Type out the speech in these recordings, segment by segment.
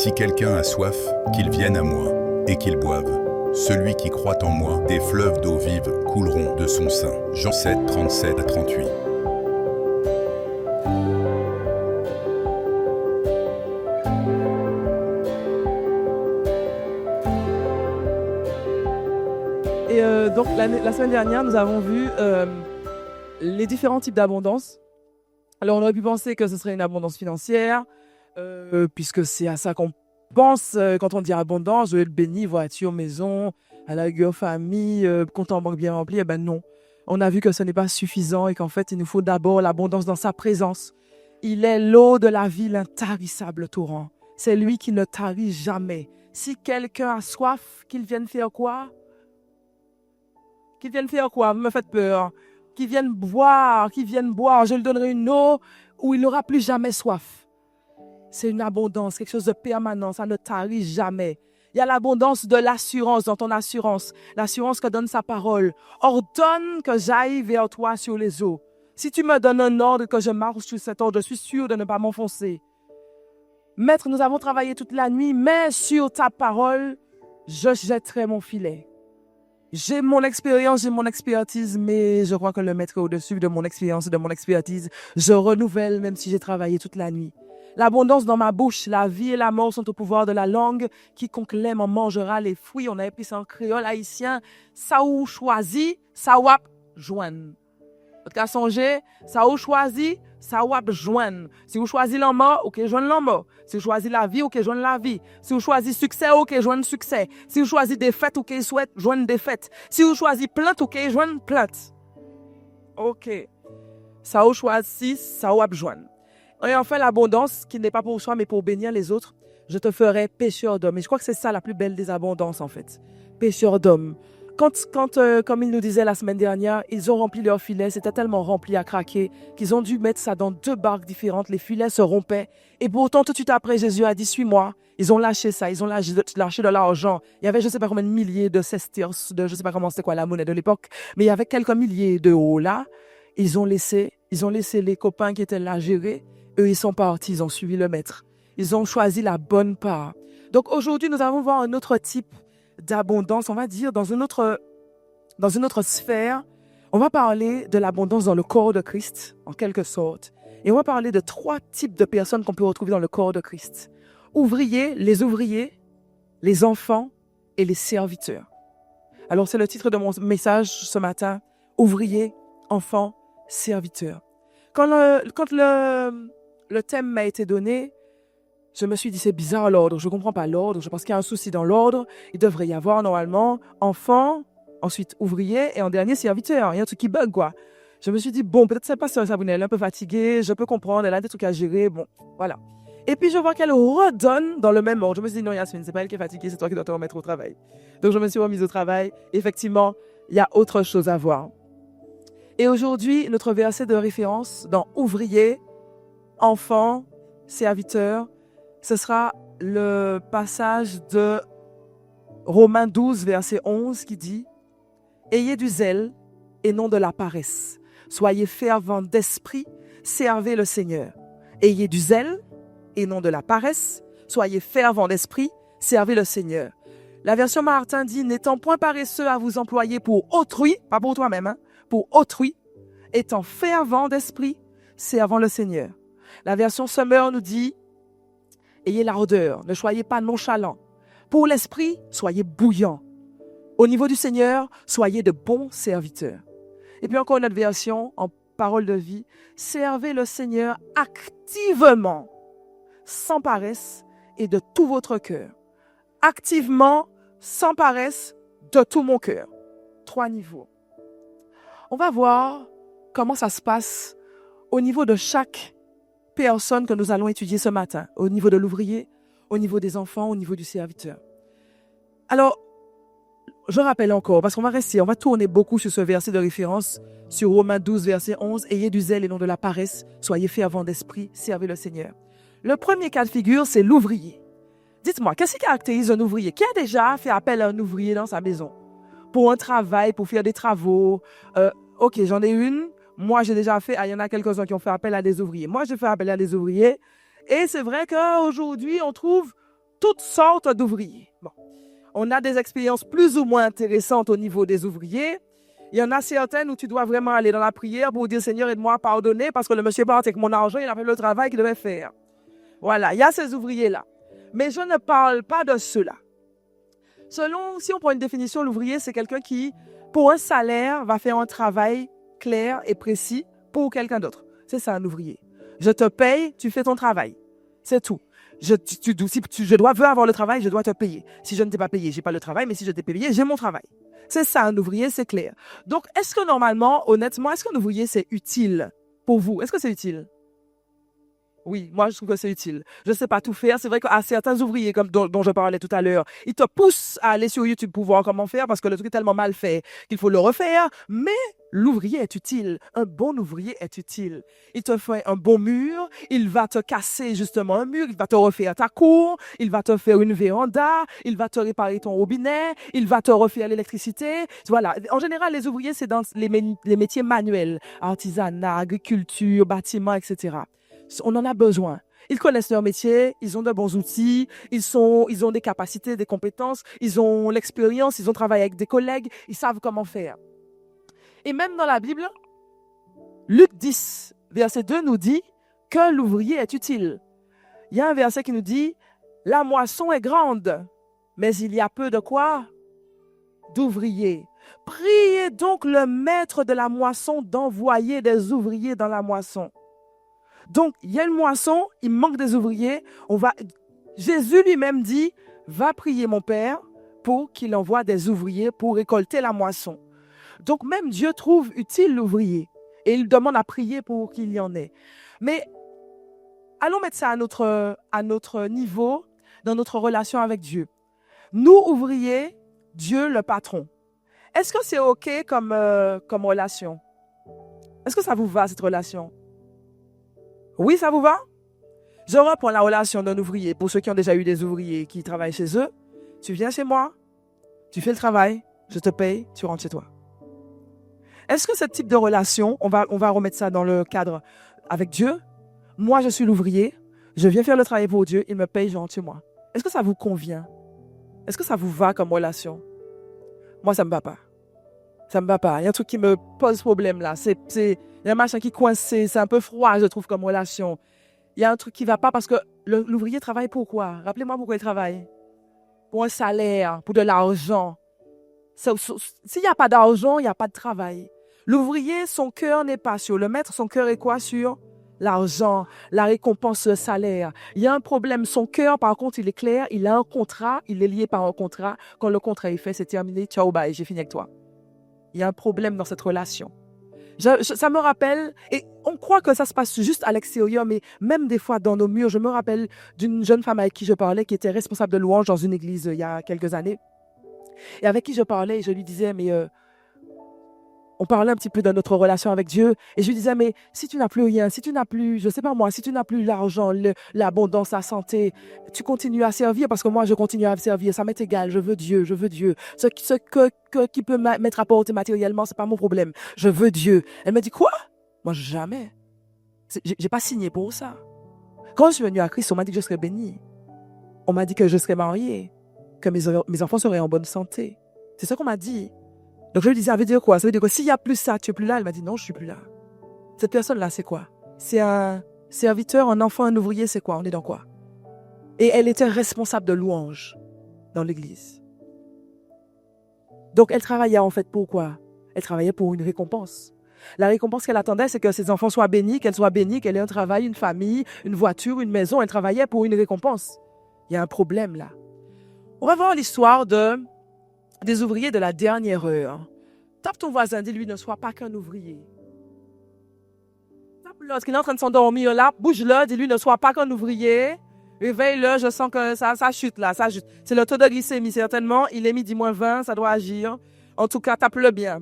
Si quelqu'un a soif, qu'il vienne à moi, et qu'il boive. Celui qui croit en moi, des fleuves d'eau vive couleront de son sein. Jean 7, 37 à 38. Et donc la semaine dernière, nous avons vu les différents types d'abondance. Alors on aurait pu penser que ce serait une abondance financière, puisque c'est à ça qu'on pense quand on dit abondance, je vais être béni, voiture, maison, à la gueule, famille, compte en banque bien rempli. Eh ben non, on a vu que ce n'est pas suffisant et qu'en fait il nous faut d'abord l'abondance dans sa présence. Il est l'eau de la vie, l'intarissable torrent. C'est lui qui ne tarit jamais. Si quelqu'un a soif, qu'il vienne faire quoi? Qu'il vienne faire quoi? Vous me faites peur. Qu'il vienne boire, Je lui donnerai une eau où il n'aura plus jamais soif. C'est une abondance, quelque chose de permanent, ça ne tarit jamais. Il y a l'abondance de l'assurance dans ton assurance, l'assurance que donne sa parole. Ordonne que j'aille vers toi sur les eaux. Si tu me donnes un ordre, que je marche sur cet ordre, je suis sûr de ne pas m'enfoncer. Maître, nous avons travaillé toute la nuit, mais sur ta parole, je jetterai mon filet. J'ai mon expérience, j'ai mon expertise, mais je crois que le maître est au-dessus de mon expérience et de mon expertise. Je renouvelle même si j'ai travaillé toute la nuit. L'abondance dans ma bouche, la vie et la mort sont au pouvoir de la langue. Quiconque l'aime en mangera les fruits. On a appris ça en créole haïtien. Ça ou choisi, ça wap joine. En tout cas, songez, ça ou choisi, ça wap joine. Si vous choisissez l'amour, ok, joigne l'amour. Si vous choisissez la vie, ok, joigne la vie. Si vous choisissez succès, ok, joigne succès. Si vous choisissez défaite, ok, souhaite, joigne défaite. Si vous choisissez plante, ok, joigne plante. Ok. Ça ou choisi, ça wap joine. Et enfin, l'abondance, qui n'est pas pour soi, mais pour bénir les autres. Je te ferai pêcheur d'hommes. Et je crois que c'est ça la plus belle des abondances, en fait. Pêcheur d'hommes. Comme il nous disait la semaine dernière, ils ont rempli leur filet, c'était tellement rempli à craquer qu'ils ont dû mettre ça dans 2 barques différentes, les filets se rompaient. Et pourtant, tout de suite après, Jésus a dit, suis-moi. Ils ont lâché ça, ils ont lâché de l'argent. Il y avait je ne sais pas combien de milliers de sesterces, je ne sais pas comment c'était quoi la monnaie de l'époque, mais il y avait quelques milliers d'euros là. Ils ont laissé les copains qui étaient là gérer. Eux, ils sont partis, ils ont suivi le maître. Ils ont choisi la bonne part. Donc aujourd'hui, nous allons voir un autre type d'abondance, on va dire, dans une autre sphère. On va parler de l'abondance dans le corps de Christ, en quelque sorte. Et on va parler de 3 types de personnes qu'on peut retrouver dans le corps de Christ. Ouvriers, les enfants et les serviteurs. Alors, c'est le titre de mon message ce matin. Ouvriers, enfants, serviteurs. Quand le thème m'a été donné, je me suis dit, c'est bizarre l'ordre, je ne comprends pas l'ordre, je pense qu'il y a un souci dans l'ordre. Il devrait y avoir normalement enfant, ensuite ouvrier et en dernier serviteur. Il y a un truc qui bug, quoi. Je me suis dit, bon, peut-être c'est pas ça, Sabrina, elle est un peu fatiguée, je peux comprendre, elle a des trucs à gérer, bon, voilà. Et puis je vois qu'elle redonne dans le même ordre. Je me suis dit, non, Yasmine, c'est pas elle qui est fatiguée, c'est toi qui dois te remettre au travail. Donc je me suis remise au travail. Effectivement, il y a autre chose à voir. Et aujourd'hui, notre verset de référence dans ouvrier, enfant, serviteur, ce sera le passage de Romains 12, verset 11 qui dit « Ayez du zèle et non de la paresse. Soyez fervents d'esprit, servez le Seigneur. Ayez du zèle et non de la paresse. Soyez fervents d'esprit, servez le Seigneur. » La version Martin dit « N'étant point paresseux à vous employer pour autrui, pas pour toi-même, hein, pour autrui, étant fervent d'esprit, servant le Seigneur. » La version Summer nous dit « Ayez l'ardeur, ne soyez pas nonchalants. Pour l'esprit, soyez bouillants. Au niveau du Seigneur, soyez de bons serviteurs. » Et puis encore une autre version en parole de vie, « Servez le Seigneur activement, sans paresse et de tout votre cœur. » Activement, sans paresse, de tout mon cœur. 3 niveaux. On va voir comment ça se passe au niveau de chaque personne que nous allons étudier ce matin, au niveau de l'ouvrier, au niveau des enfants, au niveau du serviteur. Alors, je rappelle encore, parce qu'on va tourner beaucoup sur ce verset de référence, sur Romains 12, verset 11, « Ayez du zèle et non de la paresse, soyez fervents d'esprit, servez le Seigneur. » Le premier cas de figure, c'est l'ouvrier. Dites-moi, qu'est-ce qui caractérise un ouvrier? Qui a déjà fait appel à un ouvrier dans sa maison? Pour un travail, pour faire des travaux. Ok, j'en ai une. Moi, j'ai déjà fait, il y en a quelques-uns qui ont fait appel à des ouvriers. Moi, j'ai fait appel à des ouvriers. Et c'est vrai qu'aujourd'hui, on trouve toutes sortes d'ouvriers. Bon. On a des expériences plus ou moins intéressantes au niveau des ouvriers. Il y en a certaines où tu dois vraiment aller dans la prière pour dire Seigneur, aide-moi à pardonner parce que le monsieur part avec mon argent, il a fait le travail qu'il devait faire. Voilà, il y a ces ouvriers-là. Mais je ne parle pas de ceux-là. Si on prend une définition, l'ouvrier, c'est quelqu'un qui, pour un salaire, va faire un travail clair et précis pour quelqu'un d'autre. C'est ça un ouvrier. Je te paye, tu fais ton travail. C'est tout. Si je veux avoir le travail, je dois te payer. Si je ne t'ai pas payé, j'ai pas le travail, mais si je t'ai payé, j'ai mon travail. C'est ça, un ouvrier, c'est clair. Donc, est-ce que normalement, honnêtement, est-ce qu'un ouvrier, c'est utile pour vous? Est-ce que c'est utile? Oui, moi, je trouve que c'est utile. Je ne sais pas tout faire. C'est vrai qu'à certains ouvriers, comme dont je parlais tout à l'heure, ils te poussent à aller sur YouTube pour voir comment faire parce que le truc est tellement mal fait qu'il faut le refaire. Mais l'ouvrier est utile. Un bon ouvrier est utile. Il te fait un bon mur. Il va te casser justement un mur. Il va te refaire ta cour. Il va te faire une véranda. Il va te réparer ton robinet. Il va te refaire l'électricité. Voilà. En général, les ouvriers, c'est dans les métiers manuels. Artisanat, agriculture, bâtiment, etc. On en a besoin. Ils connaissent leur métier, ils ont de bons outils, ils ont des capacités, des compétences, ils ont l'expérience, ils ont travaillé avec des collègues, ils savent comment faire. Et même dans la Bible, Luc 10, verset 2 nous dit que l'ouvrier est utile. Il y a un verset qui nous dit « La moisson est grande, mais il y a peu de quoi? D'ouvriers. Priez donc le maître de la moisson d'envoyer des ouvriers dans la moisson. » Donc, il y a une moisson, il manque des ouvriers. Jésus lui-même dit, va prier mon Père pour qu'il envoie des ouvriers pour récolter la moisson. Donc, même Dieu trouve utile l'ouvrier et il demande à prier pour qu'il y en ait. Mais allons mettre ça à notre niveau, dans notre relation avec Dieu. Nous, ouvriers, Dieu le patron. Est-ce que c'est OK comme relation? Est-ce que ça vous va, cette relation? Oui, ça vous va? Je reprends la relation d'un ouvrier. Pour ceux qui ont déjà eu des ouvriers qui travaillent chez eux, tu viens chez moi, tu fais le travail, je te paye, tu rentres chez toi. Est-ce que ce type de relation, on va remettre ça dans le cadre avec Dieu? Moi, je suis l'ouvrier, je viens faire le travail pour Dieu, il me paye, je rentre chez moi. Est-ce que ça vous convient? Est-ce que ça vous va comme relation? Moi, ça me va pas. Ça me va pas. Il y a un truc qui me pose problème là. Il y a un machin qui coince, c'est un peu froid, je trouve, comme relation. Il y a un truc qui va pas parce que l'ouvrier travaille pour quoi? Rappelez-moi pourquoi il travaille. Pour un salaire, pour de l'argent. S'il n'y a pas d'argent, il n'y a pas de travail. L'ouvrier, son cœur n'est pas sur le maître, son cœur est quoi? Sur l'argent, la récompense, le salaire. Il y a un problème. Son cœur, par contre, il est clair, il a un contrat, il est lié par un contrat. Quand le contrat est fait, c'est terminé. Ciao, bye, j'ai fini avec toi. Il y a un problème dans cette relation. Ça me rappelle, et on croit que ça se passe juste à l'extérieur, mais même des fois dans nos murs, je me rappelle d'une jeune femme avec qui je parlais, qui était responsable de louange dans une église il y a quelques années, et avec qui je parlais, et je lui disais, mais on parlait un petit peu de notre relation avec Dieu, et je lui disais, mais si tu n'as plus rien, si tu n'as plus, je sais pas moi, si tu n'as plus l'argent, l'abondance, la santé, tu continues à servir, parce que moi, je continue à servir, ça m'est égal, je veux Dieu, je veux Dieu. Ce qui peut m'être apporté matériellement, c'est pas mon problème. Je veux Dieu. Elle me dit, quoi? Moi, jamais. J'ai pas signé pour ça. Quand je suis venue à Christ, on m'a dit que je serais bénie. On m'a dit que je serais mariée, que mes enfants seraient en bonne santé. C'est ça qu'on m'a dit. Donc je lui disais, ça veut dire quoi? Ça veut dire que s'il y a plus ça, tu es plus là? Elle m'a dit, non, je suis plus là. Cette personne-là, c'est quoi? C'est un serviteur, un enfant, un ouvrier, c'est quoi? On est dans quoi? Et elle était responsable de louange dans l'église. Donc elle travaillait en fait pour quoi? Elle travaillait pour une récompense. La récompense qu'elle attendait, c'est que ses enfants soient bénis, qu'elle soit bénie, qu'elle ait un travail, une famille, une voiture, une maison. Elle travaillait pour une récompense. Il y a un problème là. On va voir l'histoire des ouvriers de la dernière heure. Tape ton voisin, dis-lui, ne sois pas qu'un ouvrier. Tape l'autre qui est en train de s'endormir là, bouge-le, dis-lui, ne sois pas qu'un ouvrier. Réveille-le, je sens que ça chute là, ça chute. C'est le taux de glycémie certainement, il est midi moins 20, ça doit agir. En tout cas, tape-le bien.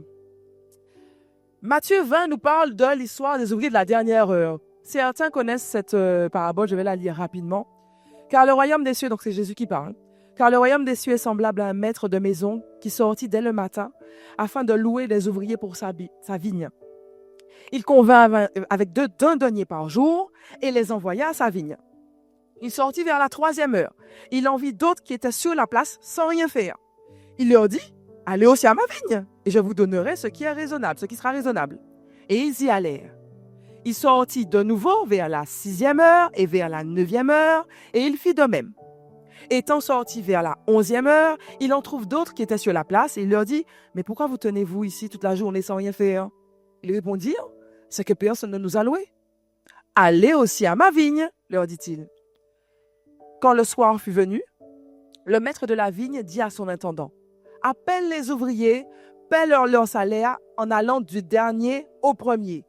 Matthieu 20 nous parle de l'histoire des ouvriers de la dernière heure. Certains connaissent cette parabole, je vais la lire rapidement. Car le royaume des cieux, donc c'est Jésus qui parle. Car le royaume des cieux est semblable à un maître de maison qui sortit dès le matin afin de louer des ouvriers pour sa vigne. Il convint avec d'un denier par jour et les envoya à sa vigne. Il sortit vers la 3e heure. Il en vit d'autres qui étaient sur la place sans rien faire. Il leur dit, allez aussi à ma vigne, et je vous donnerai ce qui est raisonnable, ce qui sera raisonnable. Et ils y allèrent. Il sortit de nouveau vers la 6e heure et vers la 9e heure, et il fit de même. Étant sorti vers la 11e heure, il en trouve d'autres qui étaient sur la place, et il leur dit, mais pourquoi vous tenez-vous ici toute la journée sans rien faire? Ils répondirent, c'est que personne ne nous a loués. Allez aussi à ma vigne, leur dit-il. Quand le soir fut venu, le maître de la vigne dit à son intendant, appelle les ouvriers, paie-leur leur salaire en allant du dernier au premier.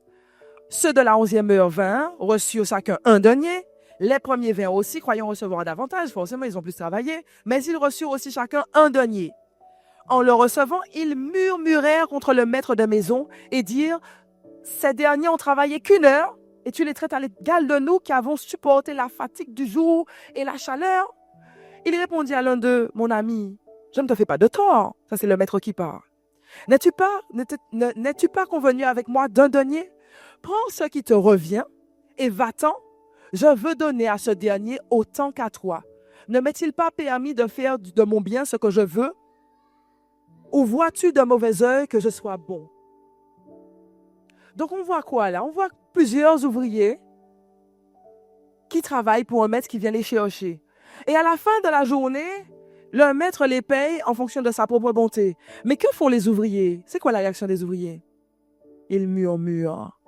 Ceux de la 11e heure vinrent, reçurent chacun un denier. Les premiers vinrent aussi, croyant recevoir davantage, forcément ils ont plus travaillé, mais ils reçurent aussi chacun un denier. En le recevant, ils murmurèrent contre le maître de maison et dirent, ces derniers ont travaillé qu'1 heure, et tu les traites à l'égal de nous qui avons supporté la fatigue du jour et la chaleur. Il répondit à l'un d'eux, mon ami, je ne te fais pas de tort. Ça, c'est le maître qui parle. N'es-tu pas convenu avec moi d'un denier? Prends ce qui te revient et va-t'en. Je veux donner à ce dernier autant qu'à toi. Ne m'est-il pas permis de faire de mon bien ce que je veux? Ou vois-tu de mauvais œil que je sois bon? Donc on voit quoi là? On voit plusieurs ouvriers qui travaillent pour un maître qui vient les chercher. Et à la fin de la journée, le maître les paye en fonction de sa propre bonté. Mais que font les ouvriers? C'est quoi la réaction des ouvriers? Ils murmurent.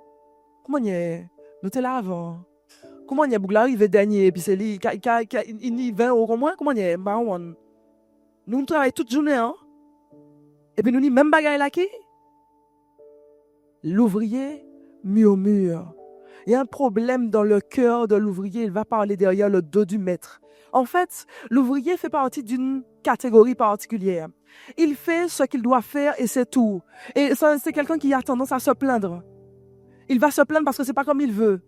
Comment y est? Nous t'es là avant. Comment y est? Bougla arrive dernier, puis c'est lui, il y 20 € moins. Comment y est? Nous travaillons toute journée, hein? Et puis nous n'y même bagaille là qui? L'ouvrier murmure. Il y a un problème dans le cœur de l'ouvrier. Il va parler derrière le dos du maître. En fait, l'ouvrier fait partie d'une catégorie particulière. Il fait ce qu'il doit faire et c'est tout. Et ça, c'est quelqu'un qui a tendance à se plaindre. Il va se plaindre parce que c'est pas comme il veut.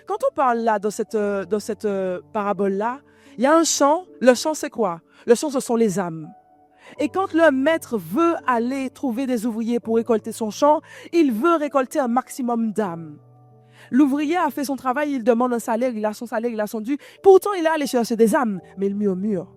Quand on parle là, dans cette parabole-là, il y a un champ. Le champ, c'est quoi? Le champ, ce sont les âmes. Et quand le maître veut aller trouver des ouvriers pour récolter son champ, il veut récolter un maximum d'âmes. L'ouvrier a fait son travail, il demande un salaire, il a son salaire, il a son dû. Pourtant, il est allé chercher des âmes, mais il murmure.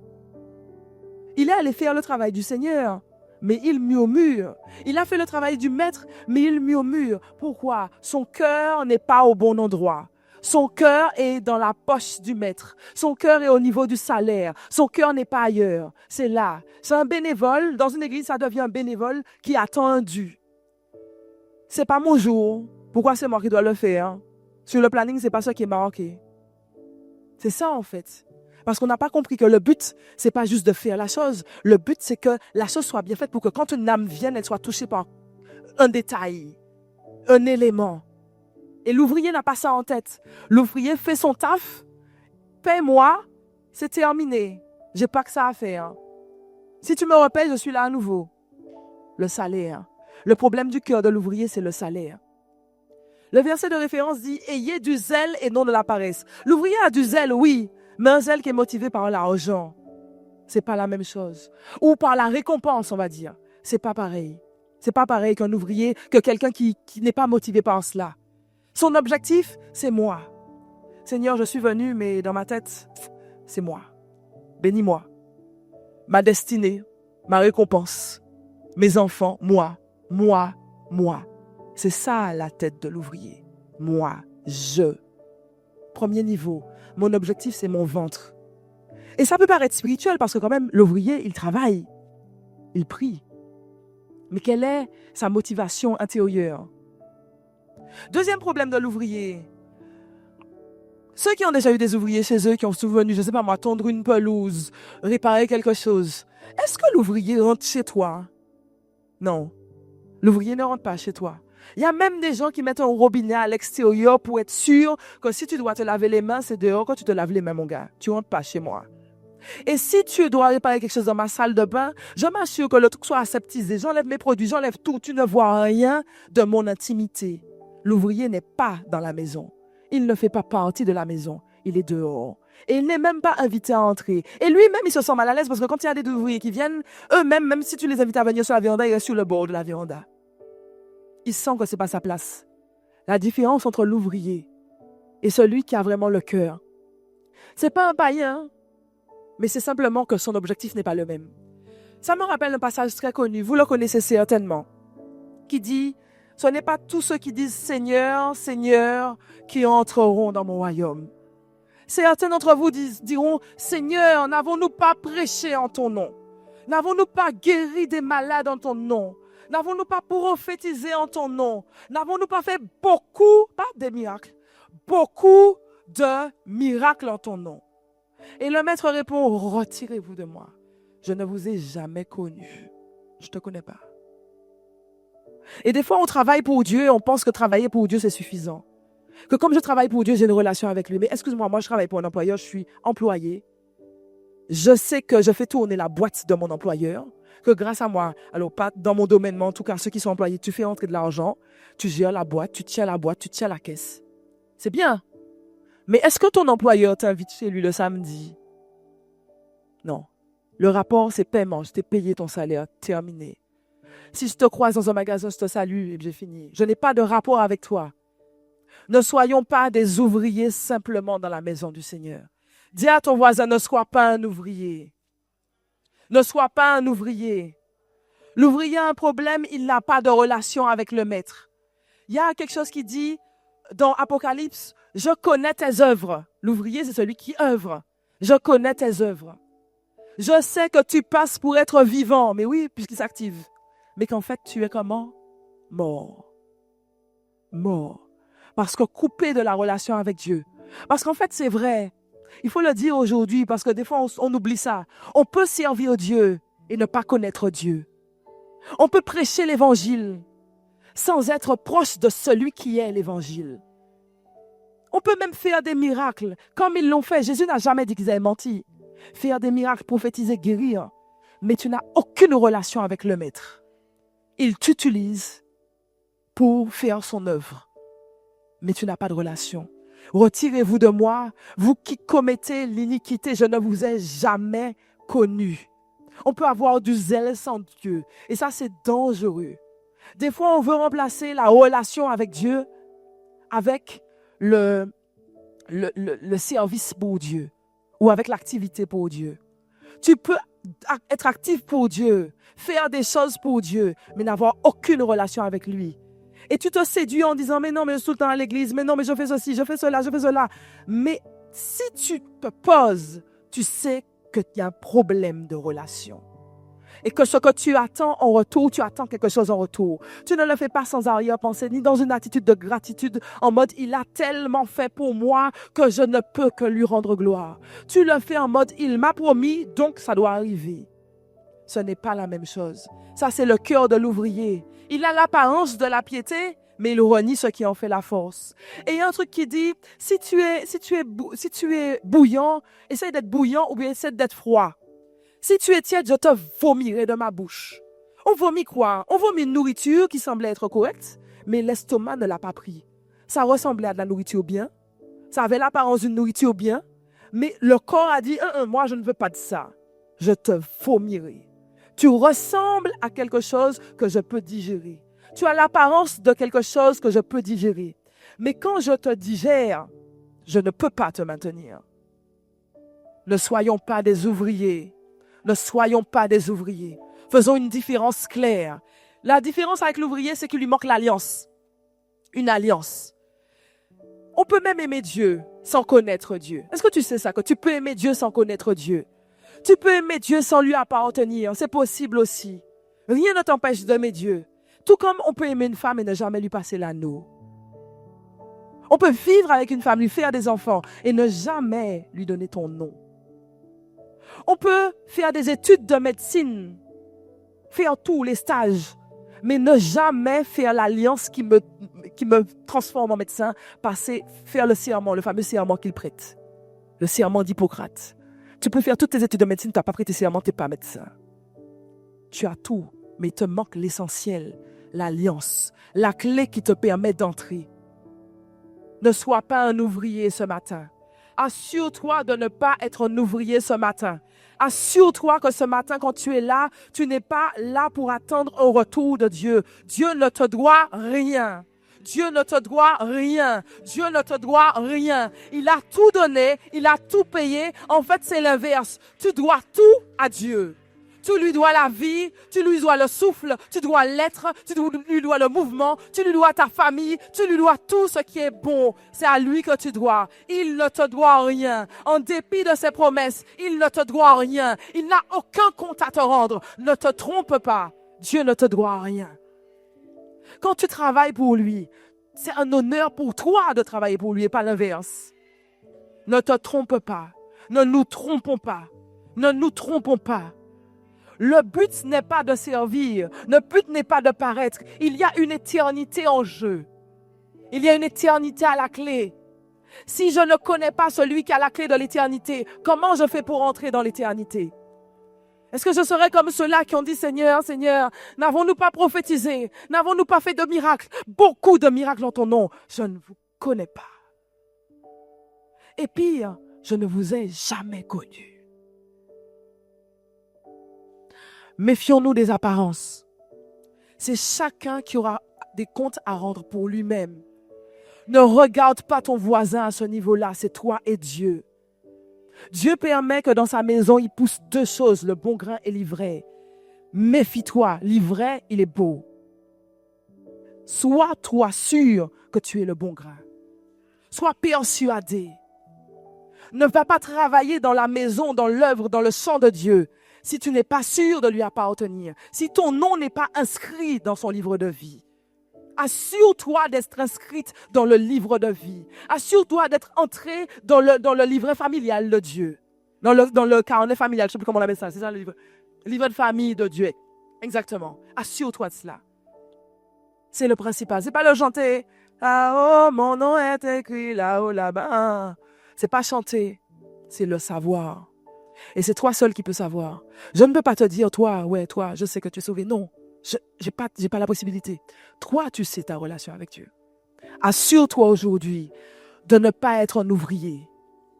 Il est allé faire le travail du Seigneur, mais il murmure. Il a fait le travail du maître, mais il murmure. Pourquoi? Son cœur n'est pas au bon endroit. Son cœur est dans la poche du maître. Son cœur est au niveau du salaire. Son cœur n'est pas ailleurs. C'est là. C'est un bénévole. Dans une église, ça devient un bénévole qui attend un dû. C'est pas mon jour. Pourquoi c'est moi qui dois le faire? Sur le planning, c'est pas ça qui est marqué. C'est ça, en fait. Parce qu'on n'a pas compris que le but, c'est pas juste de faire la chose. Le but, c'est que la chose soit bien faite pour que quand une âme vienne, elle soit touchée par un détail, un élément. Et l'ouvrier n'a pas ça en tête. L'ouvrier fait son taf, paie-moi, c'est terminé. J'ai pas que ça à faire. Si tu me repayes, je suis là à nouveau. Le salaire. Le problème du cœur de l'ouvrier, c'est le salaire. Le verset de référence dit « Ayez du zèle et non de la paresse ». L'ouvrier a du zèle, oui, mais un zèle qui est motivé par l'argent. C'est pas la même chose. Ou par la récompense, on va dire. C'est pas pareil. C'est pas pareil qu'un ouvrier, que quelqu'un qui n'est pas motivé par cela. Son objectif, c'est moi. Seigneur, je suis venu, mais dans ma tête, c'est moi. Bénis-moi. Ma destinée, ma récompense, mes enfants, moi. C'est ça la tête de l'ouvrier. Moi, je. Premier niveau. Mon objectif, c'est mon ventre. Et ça peut paraître spirituel parce que quand même, l'ouvrier, il travaille. Il prie. Mais quelle est sa motivation intérieure? Deuxième problème de l'ouvrier. Ceux qui ont déjà eu des ouvriers chez eux, qui ont souvenu, je ne sais pas moi, tondre une pelouse, réparer quelque chose. Est-ce que l'ouvrier rentre chez toi? Non. L'ouvrier ne rentre pas chez toi. Il y a même des gens qui mettent un robinet à l'extérieur pour être sûr que si tu dois te laver les mains, c'est dehors que tu te laves les mains, mon gars. Tu rentres pas chez moi. Et si tu dois réparer quelque chose dans ma salle de bain, je m'assure que le truc soit aseptisé. J'enlève mes produits, j'enlève tout. Tu ne vois rien de mon intimité. L'ouvrier n'est pas dans la maison. Il ne fait pas partie de la maison. Il est dehors. Et il n'est même pas invité à entrer. Et lui-même, il se sent mal à l'aise parce que quand il y a des ouvriers qui viennent, eux-mêmes, même si tu les invites à venir sur la véranda, ils restent sur le bord de la véranda. Il sent que ce n'est pas sa place. La différence entre l'ouvrier et celui qui a vraiment le cœur, C'est pas un païen, mais c'est simplement que son objectif n'est pas le même. Ça me rappelle un passage très connu, vous le connaissez certainement, qui dit, ce n'est pas tous ceux qui disent Seigneur, Seigneur, qui entreront dans mon royaume. Certains d'entre vous diront, Seigneur, n'avons-nous pas prêché en ton nom? N'avons-nous pas guéri des malades en ton nom? N'avons-nous pas prophétisé en ton nom? N'avons-nous pas fait beaucoup, pas des miracles, beaucoup de miracles en ton nom? Et le maître répond, retirez-vous de moi. Je ne vous ai jamais connu. Je ne te connais pas. Et des fois, on travaille pour Dieu et on pense que travailler pour Dieu, c'est suffisant. Que comme je travaille pour Dieu, j'ai une relation avec lui. Mais excuse-moi, moi, je travaille pour un employeur, je suis employé. Je sais que je fais tourner la boîte de mon employeur, que grâce à moi, alors pas dans mon domaine, mais en tout cas, ceux qui sont employés, tu fais entrer de l'argent, tu gères la boîte, tu tiens la caisse. C'est bien. Mais est-ce que ton employeur t'invite chez lui le samedi? Non. Le rapport, c'est paiement. Je t'ai payé ton salaire. Terminé. Si je te croise dans un magasin, je te salue et j'ai fini. Je n'ai pas de rapport avec toi. Ne soyons pas des ouvriers simplement dans la maison du Seigneur. Dis à ton voisin, ne sois pas un ouvrier. Ne sois pas un ouvrier. L'ouvrier a un problème, il n'a pas de relation avec le maître. Il y a quelque chose qui dit dans Apocalypse, je connais tes œuvres. L'ouvrier, c'est celui qui œuvre. Je connais tes œuvres. Je sais que tu passes pour être vivant. Mais oui, puisqu'il s'active. Mais qu'en fait, tu es comment? Mort. Mort. Parce que coupé de la relation avec Dieu. Parce qu'en fait, c'est vrai. Il faut le dire aujourd'hui parce que des fois, on oublie ça. On peut servir Dieu et ne pas connaître Dieu. On peut prêcher l'évangile sans être proche de celui qui est l'évangile. On peut même faire des miracles comme ils l'ont fait. Jésus n'a jamais dit qu'ils avaient menti. Faire des miracles, prophétiser, guérir. Mais tu n'as aucune relation avec le maître. Il t'utilise pour faire son œuvre. Mais tu n'as pas de relation. Retirez-vous de moi, vous qui commettez l'iniquité, je ne vous ai jamais connu. On peut avoir du zèle sans Dieu. Et ça, c'est dangereux. Des fois, on veut remplacer la relation avec Dieu avec le service pour Dieu ou avec l'activité pour Dieu. Tu peux être actif pour Dieu, faire des choses pour Dieu, mais n'avoir aucune relation avec lui. Et tu te séduis en disant, mais non, mais je suis tout le temps à l'église, mais non, mais je fais ceci, je fais cela, je fais cela. Mais si tu te poses, tu sais qu'il y a un problème de relation. Et que ce que tu attends en retour, tu attends quelque chose en retour. Tu ne le fais pas sans arrière-pensée, ni dans une attitude de gratitude, en mode, il a tellement fait pour moi que je ne peux que lui rendre gloire. Tu le fais en mode, il m'a promis, donc ça doit arriver. Ce n'est pas la même chose. Ça, c'est le cœur de l'ouvrier. Il a l'apparence de la piété, mais il renie ce qui en fait la force. Et il y a un truc qui dit, si tu es bouillant, essaye d'être bouillant ou bien essaye d'être froid. Si tu es tiède, je te vomirai de ma bouche. On vomit quoi? On vomit une nourriture qui semblait être correcte, mais l'estomac ne l'a pas pris. Ça ressemblait à de la nourriture bien. Ça avait l'apparence d'une nourriture bien, mais le corps a dit, moi je ne veux pas de ça. Je te vomirai. Tu ressembles à quelque chose que je peux digérer. Tu as l'apparence de quelque chose que je peux digérer. Mais quand je te digère, je ne peux pas te maintenir. Ne soyons pas des ouvriers. Ne soyons pas des ouvriers. Faisons une différence claire. La différence avec l'ouvrier, c'est qu'il lui manque l'alliance. Une alliance. On peut même aimer Dieu sans connaître Dieu. Est-ce que tu sais ça, que tu peux aimer Dieu sans connaître Dieu? Tu peux aimer Dieu sans lui appartenir. C'est possible aussi. Rien ne t'empêche d'aimer Dieu. Tout comme on peut aimer une femme et ne jamais lui passer l'anneau. On peut vivre avec une femme, lui faire des enfants et ne jamais lui donner ton nom. On peut faire des études de médecine, faire tous les stages, mais ne jamais faire l'alliance qui me transforme en médecin, faire le serment, le fameux serment qu'il prête, le serment d'Hippocrate. Tu peux faire toutes tes études de médecine, tu n'as pas prêté serment, tu n'es pas médecin. Tu as tout, mais il te manque l'essentiel, l'alliance, la clé qui te permet d'entrer. Ne sois pas un ouvrier ce matin. Assure-toi de ne pas être un ouvrier ce matin. Assure-toi que ce matin, quand tu es là, tu n'es pas là pour attendre un retour de Dieu. Dieu ne te doit rien. Dieu ne te doit rien. Dieu ne te doit rien. Il a tout donné, il a tout payé. En fait, c'est l'inverse. Tu dois tout à Dieu. Tu lui dois la vie, tu lui dois le souffle, tu dois l'être, tu lui dois le mouvement, tu lui dois ta famille, tu lui dois tout ce qui est bon. C'est à lui que tu dois. Il ne te doit rien. En dépit de ses promesses, il ne te doit rien. Il n'a aucun compte à te rendre. Ne te trompe pas. Dieu ne te doit rien. Quand tu travailles pour lui, c'est un honneur pour toi de travailler pour lui et pas l'inverse. Ne te trompe pas. Ne nous trompons pas. Ne nous trompons pas. Le but n'est pas de servir. Le but n'est pas de paraître. Il y a une éternité en jeu. Il y a une éternité à la clé. Si je ne connais pas celui qui a la clé de l'éternité, comment je fais pour entrer dans l'éternité? Est-ce que je serai comme ceux-là qui ont dit, Seigneur, Seigneur, n'avons-nous pas prophétisé? N'avons-nous pas fait de miracles? Beaucoup de miracles en ton nom. Je ne vous connais pas. Et pire, je ne vous ai jamais connus. Méfions-nous des apparences. C'est chacun qui aura des comptes à rendre pour lui-même. Ne regarde pas ton voisin à ce niveau-là, c'est toi et Dieu. Dieu permet que dans sa maison, il pousse deux choses, le bon grain et l'ivraie. Méfie-toi, l'ivraie, il est beau. Sois toi sûr que tu es le bon grain. Sois persuadé. Ne va pas travailler dans la maison, dans l'œuvre, dans le champ de Dieu, si tu n'es pas sûr de lui appartenir, si ton nom n'est pas inscrit dans son livre de vie. Assure-toi d'être inscrite dans le livre de vie. Assure-toi d'être entré dans le livret familial de Dieu. Dans le carnet familial, je ne sais plus comment on appelle ça, c'est ça le livre de famille de Dieu. Exactement. Assure-toi de cela. C'est le principal. C'est pas le chanter. Là-haut, mon nom est écrit là-haut, là-bas. C'est pas chanter, c'est le savoir. Et c'est toi seul qui peux savoir. Je ne peux pas te dire, toi, je sais que tu es sauvé. Non, j'ai pas la possibilité. Toi, tu sais ta relation avec Dieu. Assure-toi aujourd'hui de ne pas être un ouvrier.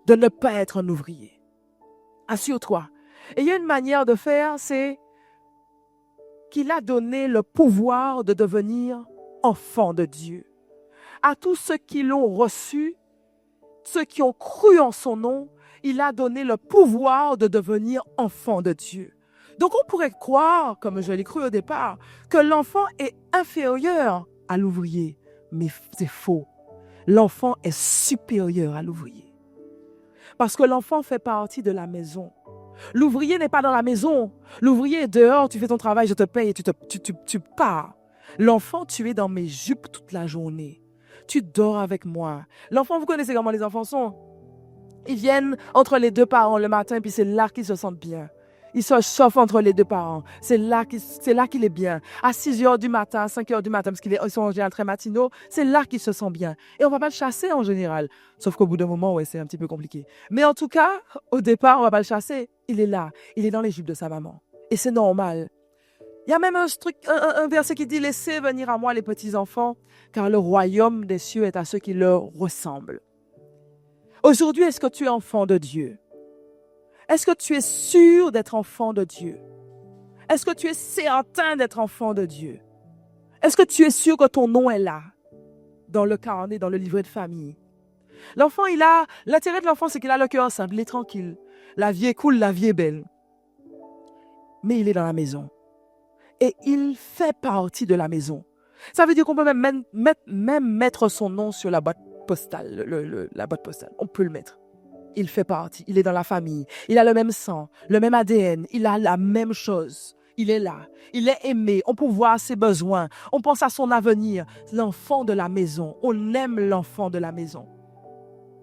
De ne pas être un ouvrier. Assure-toi. Et il y a une manière de faire, c'est qu'il a donné le pouvoir de devenir enfant de Dieu. À tous ceux qui l'ont reçu, ceux qui ont cru en son nom, il a donné le pouvoir de devenir enfant de Dieu. Donc on pourrait croire, comme je l'ai cru au départ, que l'enfant est inférieur à l'ouvrier. Mais c'est faux. L'enfant est supérieur à l'ouvrier. Parce que l'enfant fait partie de la maison. L'ouvrier n'est pas dans la maison. L'ouvrier est dehors, tu fais ton travail, je te paye et tu pars. L'enfant, tu es dans mes jupes toute la journée. Tu dors avec moi. L'enfant, vous connaissez comment les enfants sont. Ils viennent entre les deux parents le matin, puis c'est là qu'ils se sentent bien. Ils se chauffent entre les deux parents. C'est là qu'il est bien. À 6 heures du matin, 5 heures du matin, parce qu'ils sont en général très matinaux, c'est là qu'ils se sentent bien. Et on ne va pas le chasser en général. Sauf qu'au bout d'un moment, ouais, c'est un petit peu compliqué. Mais en tout cas, au départ, on ne va pas le chasser. Il est là. Il est dans les jupes de sa maman. Et c'est normal. Il y a même un verset qui dit « Laissez venir à moi les petits-enfants, car le royaume des cieux est à ceux qui leur ressemblent. » Aujourd'hui, est-ce que tu es enfant de Dieu? Est-ce que tu es sûr d'être enfant de Dieu? Est-ce que tu es certain d'être enfant de Dieu? Est-ce que tu es sûr que ton nom est là, dans le carnet, dans le livret de famille? L'enfant, l'intérêt de l'enfant, c'est qu'il a le cœur simple, il est tranquille. La vie est cool, la vie est belle. Mais il est dans la maison. Et il fait partie de la maison. Ça veut dire qu'on peut même mettre son nom sur la boîte postale, la boîte postale. On peut le mettre. Il fait partie, il est dans la famille. Il a le même sang, le même ADN. Il a la même chose. Il est là. Il est aimé. On peut voir ses besoins. On pense à son avenir. L'enfant de la maison. On aime l'enfant de la maison.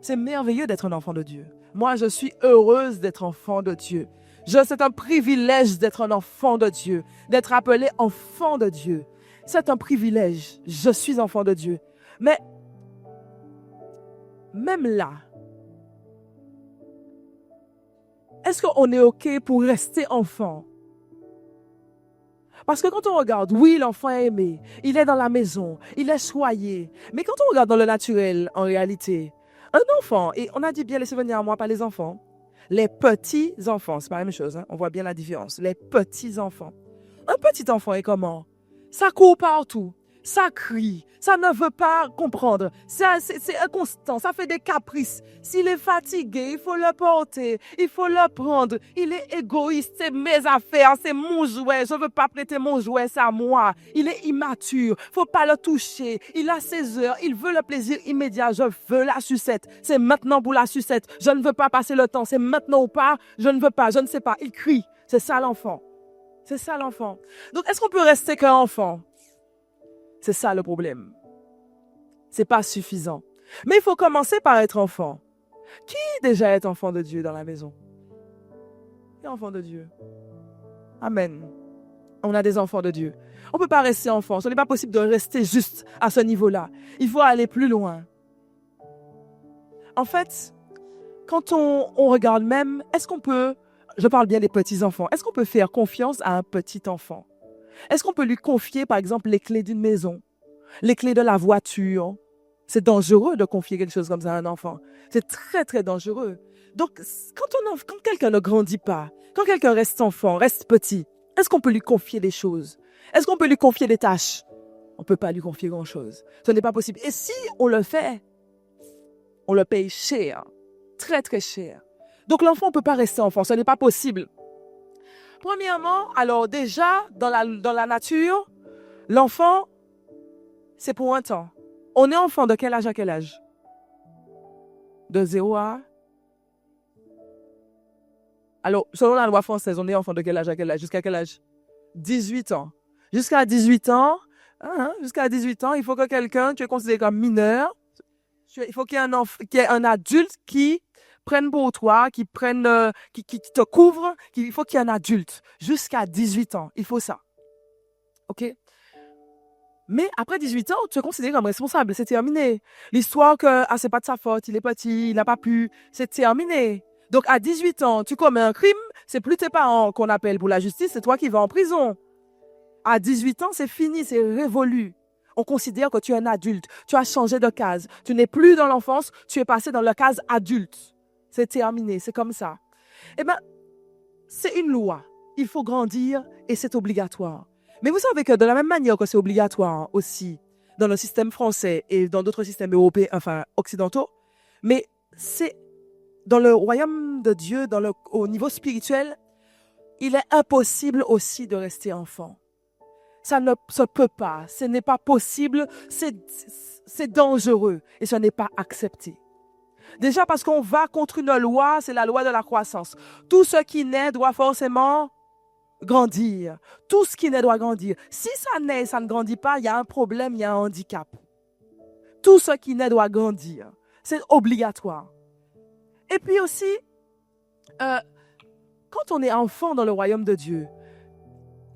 C'est merveilleux d'être un enfant de Dieu. Moi, je suis heureuse d'être enfant de Dieu. C'est un privilège d'être un enfant de Dieu, d'être appelé enfant de Dieu. C'est un privilège. Je suis enfant de Dieu. Mais même là, est-ce qu'on est OK pour rester enfant? Parce que quand on regarde, oui, l'enfant est aimé, il est dans la maison, il est choyé. Mais quand on regarde dans le naturel, en réalité, un enfant, et on a dit bien, laissez venir à moi, pas les enfants, les petits-enfants, c'est pas la même chose, hein? On voit bien la différence. Les petits-enfants. Un petit enfant est comment? Ça court partout. Ça crie, ça ne veut pas comprendre, c'est inconstant, ça fait des caprices. S'il est fatigué, il faut le porter, il faut le prendre. Il est égoïste, c'est mes affaires, c'est mon jouet, je ne veux pas prêter mon jouet, c'est à moi. Il est immature, faut pas le toucher, il a ses heures, il veut le plaisir immédiat, je veux la sucette, c'est maintenant pour la sucette, je ne veux pas passer le temps, c'est maintenant ou pas, je ne veux pas, je ne sais pas, il crie, c'est ça l'enfant. C'est ça l'enfant. Donc est-ce qu'on peut rester qu'un enfant? C'est ça le problème. C'est pas suffisant. Mais il faut commencer par être enfant. Qui déjà est enfant de Dieu dans la maison? Qui est enfant de Dieu? Amen. On a des enfants de Dieu. On ne peut pas rester enfant. Ce n'est pas possible de rester juste à ce niveau-là. Il faut aller plus loin. En fait, quand on regarde même, est-ce qu'on peut, je parle bien des petits enfants, est-ce qu'on peut faire confiance à un petit enfant? Est-ce qu'on peut lui confier, par exemple, les clés d'une maison, les clés de la voiture? C'est dangereux de confier quelque chose comme ça à un enfant. C'est très, très dangereux. Donc, quand quelqu'un ne grandit pas, quand quelqu'un reste enfant, reste petit, est-ce qu'on peut lui confier des choses? Est-ce qu'on peut lui confier des tâches? On ne peut pas lui confier grand-chose. Ce n'est pas possible. Et si on le fait, on le paye cher, très, très cher. Donc, l'enfant ne peut pas rester enfant. Ce n'est pas possible. Premièrement, alors déjà, dans la nature, l'enfant, c'est pour un temps. On est enfant de quel âge à quel âge? De 0 à... Alors, selon la loi française, on est enfant de quel âge à quel âge? Jusqu'à quel âge? 18 ans. Jusqu'à 18 ans, il faut que quelqu'un, tu es considéré comme mineur, il faut qu'il y ait un adulte qui prenne pour toi, qui te couvre, il faut qu'il y ait un adulte. Jusqu'à 18 ans, il faut ça. OK? Mais après 18 ans, tu es considéré comme responsable, c'est terminé. L'histoire que, c'est pas de sa faute, il est petit, il n'a pas pu, c'est terminé. Donc à 18 ans, tu commets un crime, c'est plus tes parents qu'on appelle pour la justice, c'est toi qui vas en prison. À 18 ans, c'est fini, c'est révolu. On considère que tu es un adulte, tu as changé de case. Tu n'es plus dans l'enfance, tu es passé dans la case adulte. C'est terminé, c'est comme ça. Eh bien, c'est une loi. Il faut grandir et c'est obligatoire. Mais vous savez que de la même manière que c'est obligatoire aussi dans le système français et dans d'autres systèmes européens, enfin occidentaux, mais c'est dans le royaume de Dieu, au niveau spirituel, il est impossible aussi de rester enfant. Ça ne se peut pas, ce n'est pas possible, c'est dangereux et ce n'est pas accepté. Déjà parce qu'on va contre une loi, c'est la loi de la croissance. Tout ce qui naît doit forcément grandir. Tout ce qui naît doit grandir. Si ça naît et ça ne grandit pas, il y a un problème, il y a un handicap. Tout ce qui naît doit grandir. C'est obligatoire. Et puis aussi, quand on est enfant dans le royaume de Dieu,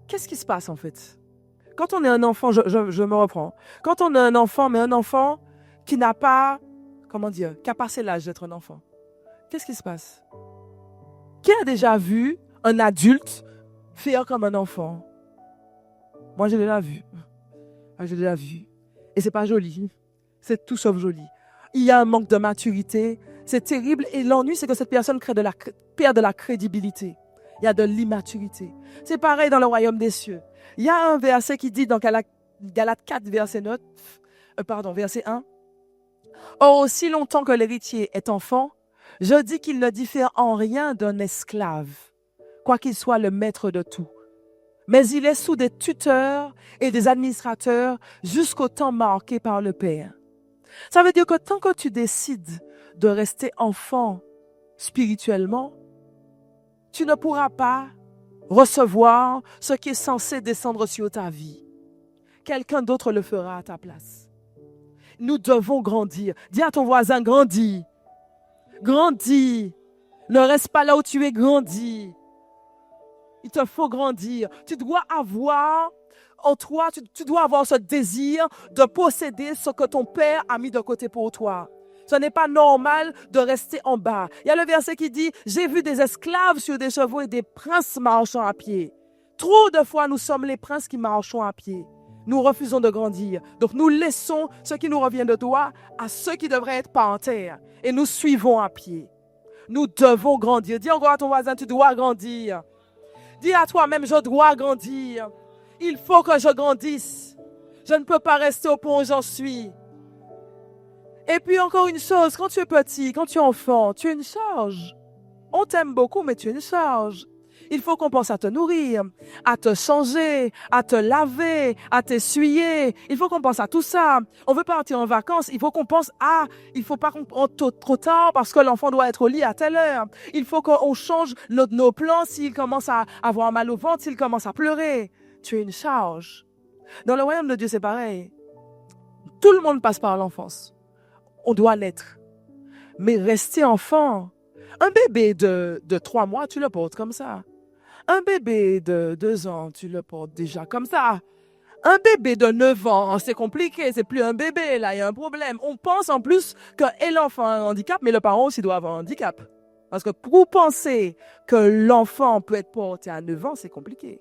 qu'est-ce qui se passe en fait? Quand on est un enfant, je me reprends. Quand on est un enfant, mais un enfant qui n'a pas, qui a passé l'âge d'être un enfant, qu'est-ce qui se passe? Qui a déjà vu un adulte faire comme un enfant? Moi, j'ai déjà vu. J'ai déjà vu. Et c'est pas joli. C'est tout sauf joli. Il y a un manque de maturité. C'est terrible. Et l'ennui, c'est que cette personne perd de la crédibilité. Il y a de l'immaturité. C'est pareil dans le royaume des cieux. Il y a un verset qui dit dans Galates 4, verset 1. Or, aussi longtemps que l'héritier est enfant, je dis qu'il ne diffère en rien d'un esclave, quoiqu'il soit le maître de tout. Mais il est sous des tuteurs et des administrateurs jusqu'au temps marqué par le Père. Ça veut dire que tant que tu décides de rester enfant spirituellement, tu ne pourras pas recevoir ce qui est censé descendre sur ta vie. Quelqu'un d'autre le fera à ta place. Nous devons grandir. Dis à ton voisin, grandis. Grandis. Ne reste pas là où tu es, grandis. Il te faut grandir. Tu dois avoir en toi, tu dois avoir ce désir de posséder ce que ton père a mis de côté pour toi. Ce n'est pas normal de rester en bas. Il y a le verset qui dit, j'ai vu des esclaves sur des chevaux et des princes marchant à pied. Trop de fois, nous sommes les princes qui marchons à pied. Nous refusons de grandir. Donc, nous laissons ce qui nous revient de toi à ceux qui devraient être par terre. Et nous suivons à pied. Nous devons grandir. Dis encore à ton voisin, tu dois grandir. Dis à toi-même, je dois grandir. Il faut que je grandisse. Je ne peux pas rester au point où j'en suis. Et puis encore une chose, quand tu es petit, quand tu es enfant, tu es une charge. On t'aime beaucoup, mais tu es une charge. Il faut qu'on pense à te nourrir, à te changer, à te laver, à t'essuyer. Il faut qu'on pense à tout ça. On veut partir en vacances, il faut qu'on pense à... Il faut pas qu'on rentre trop tard parce que l'enfant doit être au lit à telle heure. Il faut qu'on change nos plans s'il commence à avoir mal au ventre, s'il commence à pleurer. Tu es une charge. Dans le royaume de Dieu, c'est pareil. Tout le monde passe par l'enfance. On doit l'être. Mais rester enfant, un bébé de 3 mois, tu le portes comme ça. Un bébé de 2 ans, tu le portes déjà comme ça. Un bébé de 9 ans, c'est compliqué, c'est plus un bébé, là, il y a un problème. On pense en plus que l'enfant a un handicap, mais le parent aussi doit avoir un handicap. Parce que pour penser que l'enfant peut être porté à 9 ans, c'est compliqué.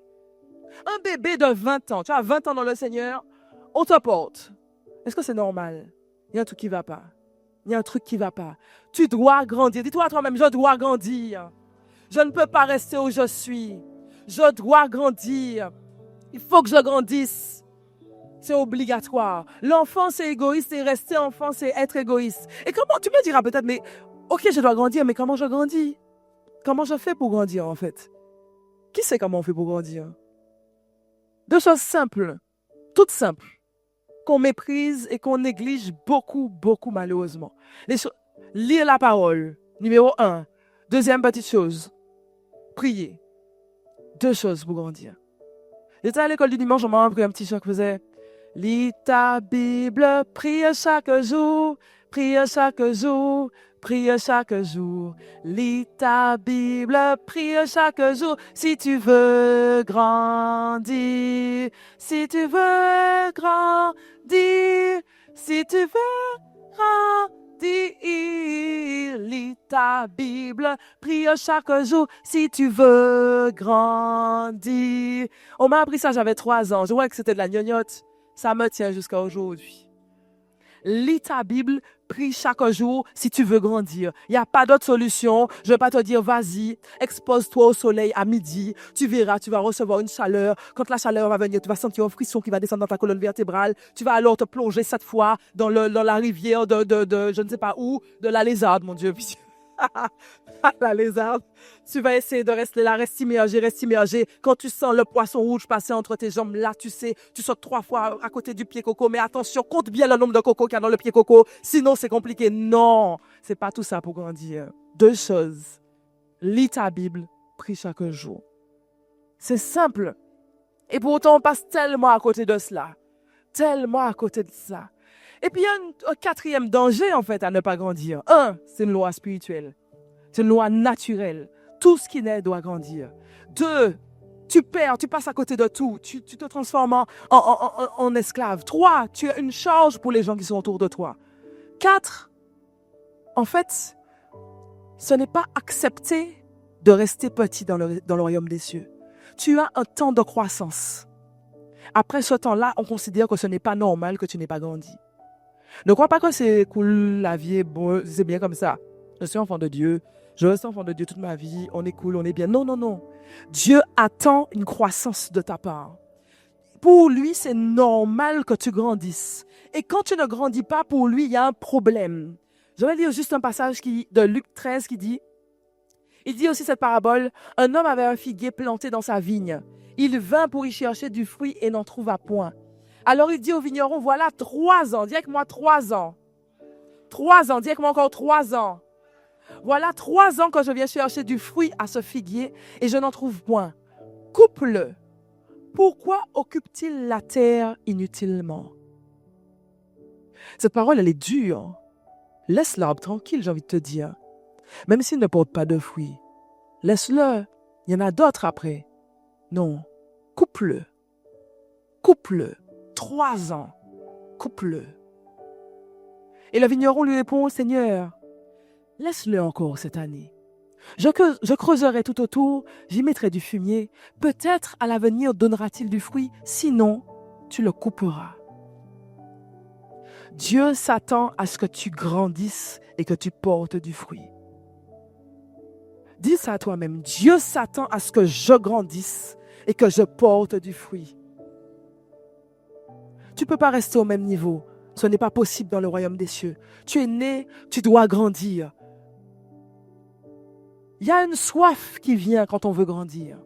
Un bébé de 20 ans, tu as 20 ans dans le Seigneur, on te porte. Est-ce que c'est normal? Il y a un truc qui ne va pas. Il y a un truc qui ne va pas. Tu dois grandir. Dis-toi à toi-même, je dois grandir. Je ne peux pas rester où je suis. Je dois grandir. Il faut que je grandisse. C'est obligatoire. L'enfant, c'est égoïste et rester enfant, c'est être égoïste. Et comment, tu me diras peut-être, mais ok, je dois grandir, mais comment je grandis? Comment je fais pour grandir, en fait? Qui sait comment on fait pour grandir? 2 choses simples, toutes simples, qu'on méprise et qu'on néglige beaucoup, beaucoup malheureusement. Lire la parole, numéro 1. Deuxième petite chose, prier. 2 choses pour grandir. J'étais à l'école du dimanche, on m'a appris un petit chant qui faisait « Lis ta Bible, prie chaque jour, prie chaque jour, prie chaque jour. Lis ta Bible, prie chaque jour, si tu veux grandir, si tu veux grandir, si tu veux grandir. Lis ta Bible, prie chaque jour si tu veux grandir. » On m'a appris ça, j'avais 3 ans. Je vois que c'était de la gnognotte. Ça me tient jusqu'à aujourd'hui. Lis ta Bible, prie chaque jour si tu veux grandir. Il n'y a pas d'autre solution. Je ne vais pas te dire, vas-y, expose-toi au soleil à midi. Tu verras, tu vas recevoir une chaleur. Quand la chaleur va venir, tu vas sentir un frisson qui va descendre dans ta colonne vertébrale. Tu vas alors te plonger 7 fois dans la rivière de je ne sais pas où, de la lézarde, mon Dieu. La lézarde. Tu vas essayer de rester là, reste immergé. Quand tu sens le poisson rouge passer entre tes jambes, là, tu sais, tu sautes 3 fois à côté du pied coco. Mais attention, compte bien le nombre de cocos qu'il y a dans le pied coco. Sinon, c'est compliqué. Non, c'est pas tout ça pour grandir. 2 choses. Lis ta Bible, prie chaque jour. C'est simple. Et pour autant, on passe tellement à côté de cela. Tellement à côté de ça. Et puis, il y a un 4e danger, en fait, à ne pas grandir. 1, c'est une loi spirituelle. C'est une loi naturelle. Tout ce qui naît doit grandir. 2, tu perds, tu passes à côté de tout. Tu te transformes en esclave. 3, tu es une charge pour les gens qui sont autour de toi. 4, en fait, ce n'est pas accepté de rester petit dans le royaume des cieux. Tu as un temps de croissance. Après ce temps-là, on considère que ce n'est pas normal que tu n'aies pas grandi. Ne crois pas que c'est cool, la vie est bon, c'est bien comme ça. Je suis enfant de Dieu, je reste enfant de Dieu toute ma vie, on est cool, on est bien. Non, non, non. Dieu attend une croissance de ta part. Pour lui, c'est normal que tu grandisses. Et quand tu ne grandis pas, pour lui, il y a un problème. Je vais lire juste un passage de Luc 13 qui dit, il dit aussi cette parabole, un homme avait un figuier planté dans sa vigne. Il vint pour y chercher du fruit et n'en trouva point. Alors il dit au vigneron, voilà 3 ans, dis avec moi 3 ans. 3 ans, dis avec moi encore 3 ans. Voilà 3 ans que je viens chercher du fruit à ce figuier et je n'en trouve point. Coupe-le. Pourquoi occupe-t-il la terre inutilement? Cette parole, elle est dure. Laisse l'arbre tranquille, j'ai envie de te dire. Même s'il ne porte pas de fruits. Laisse-le. Il y en a d'autres après. Non. Coupe-le. Coupe-le. 3 ans. Coupe-le. Et le vigneron lui répond, Seigneur, laisse-le encore cette année. Je creuserai tout autour, j'y mettrai du fumier. Peut-être à l'avenir donnera-t-il du fruit, sinon tu le couperas. Dieu s'attend à ce que tu grandisses et que tu portes du fruit. Dis ça à toi-même. Dieu s'attend à ce que je grandisse et que je porte du fruit. Tu ne peux pas rester au même niveau. Ce n'est pas possible dans le royaume des cieux. Tu es né, tu dois grandir. Il y a une soif qui vient quand on veut grandir.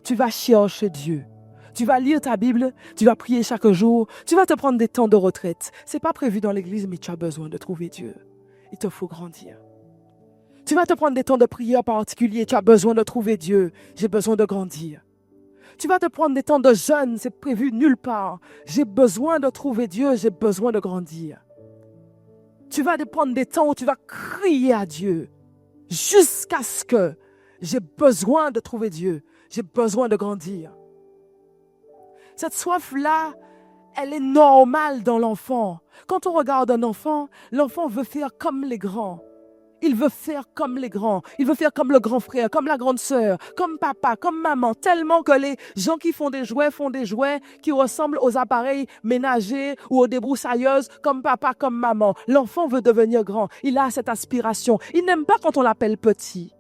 Tu vas chercher Dieu. Tu vas lire ta Bible, tu vas prier chaque jour, tu vas te prendre des temps de retraite. Ce n'est pas prévu dans l'église, mais tu as besoin de trouver Dieu. Il te faut grandir. Tu vas te prendre des temps de prière particuliers, tu as besoin de trouver Dieu. J'ai besoin de grandir. Tu vas te prendre des temps de jeûne, c'est prévu nulle part. J'ai besoin de trouver Dieu, j'ai besoin de grandir. Tu vas te prendre des temps où tu vas crier à Dieu jusqu'à ce que j'ai besoin de trouver Dieu, j'ai besoin de grandir. Cette soif-là, elle est normale dans l'enfant. Quand on regarde un enfant, l'enfant veut faire comme les grands. Il veut faire comme les grands. Il veut faire comme le grand frère, comme la grande sœur, comme papa, comme maman. Tellement que les gens qui font des jouets qui ressemblent aux appareils ménagers ou aux débroussailleuses, comme papa, comme maman. L'enfant veut devenir grand. Il a cette aspiration. Il n'aime pas quand on l'appelle petit.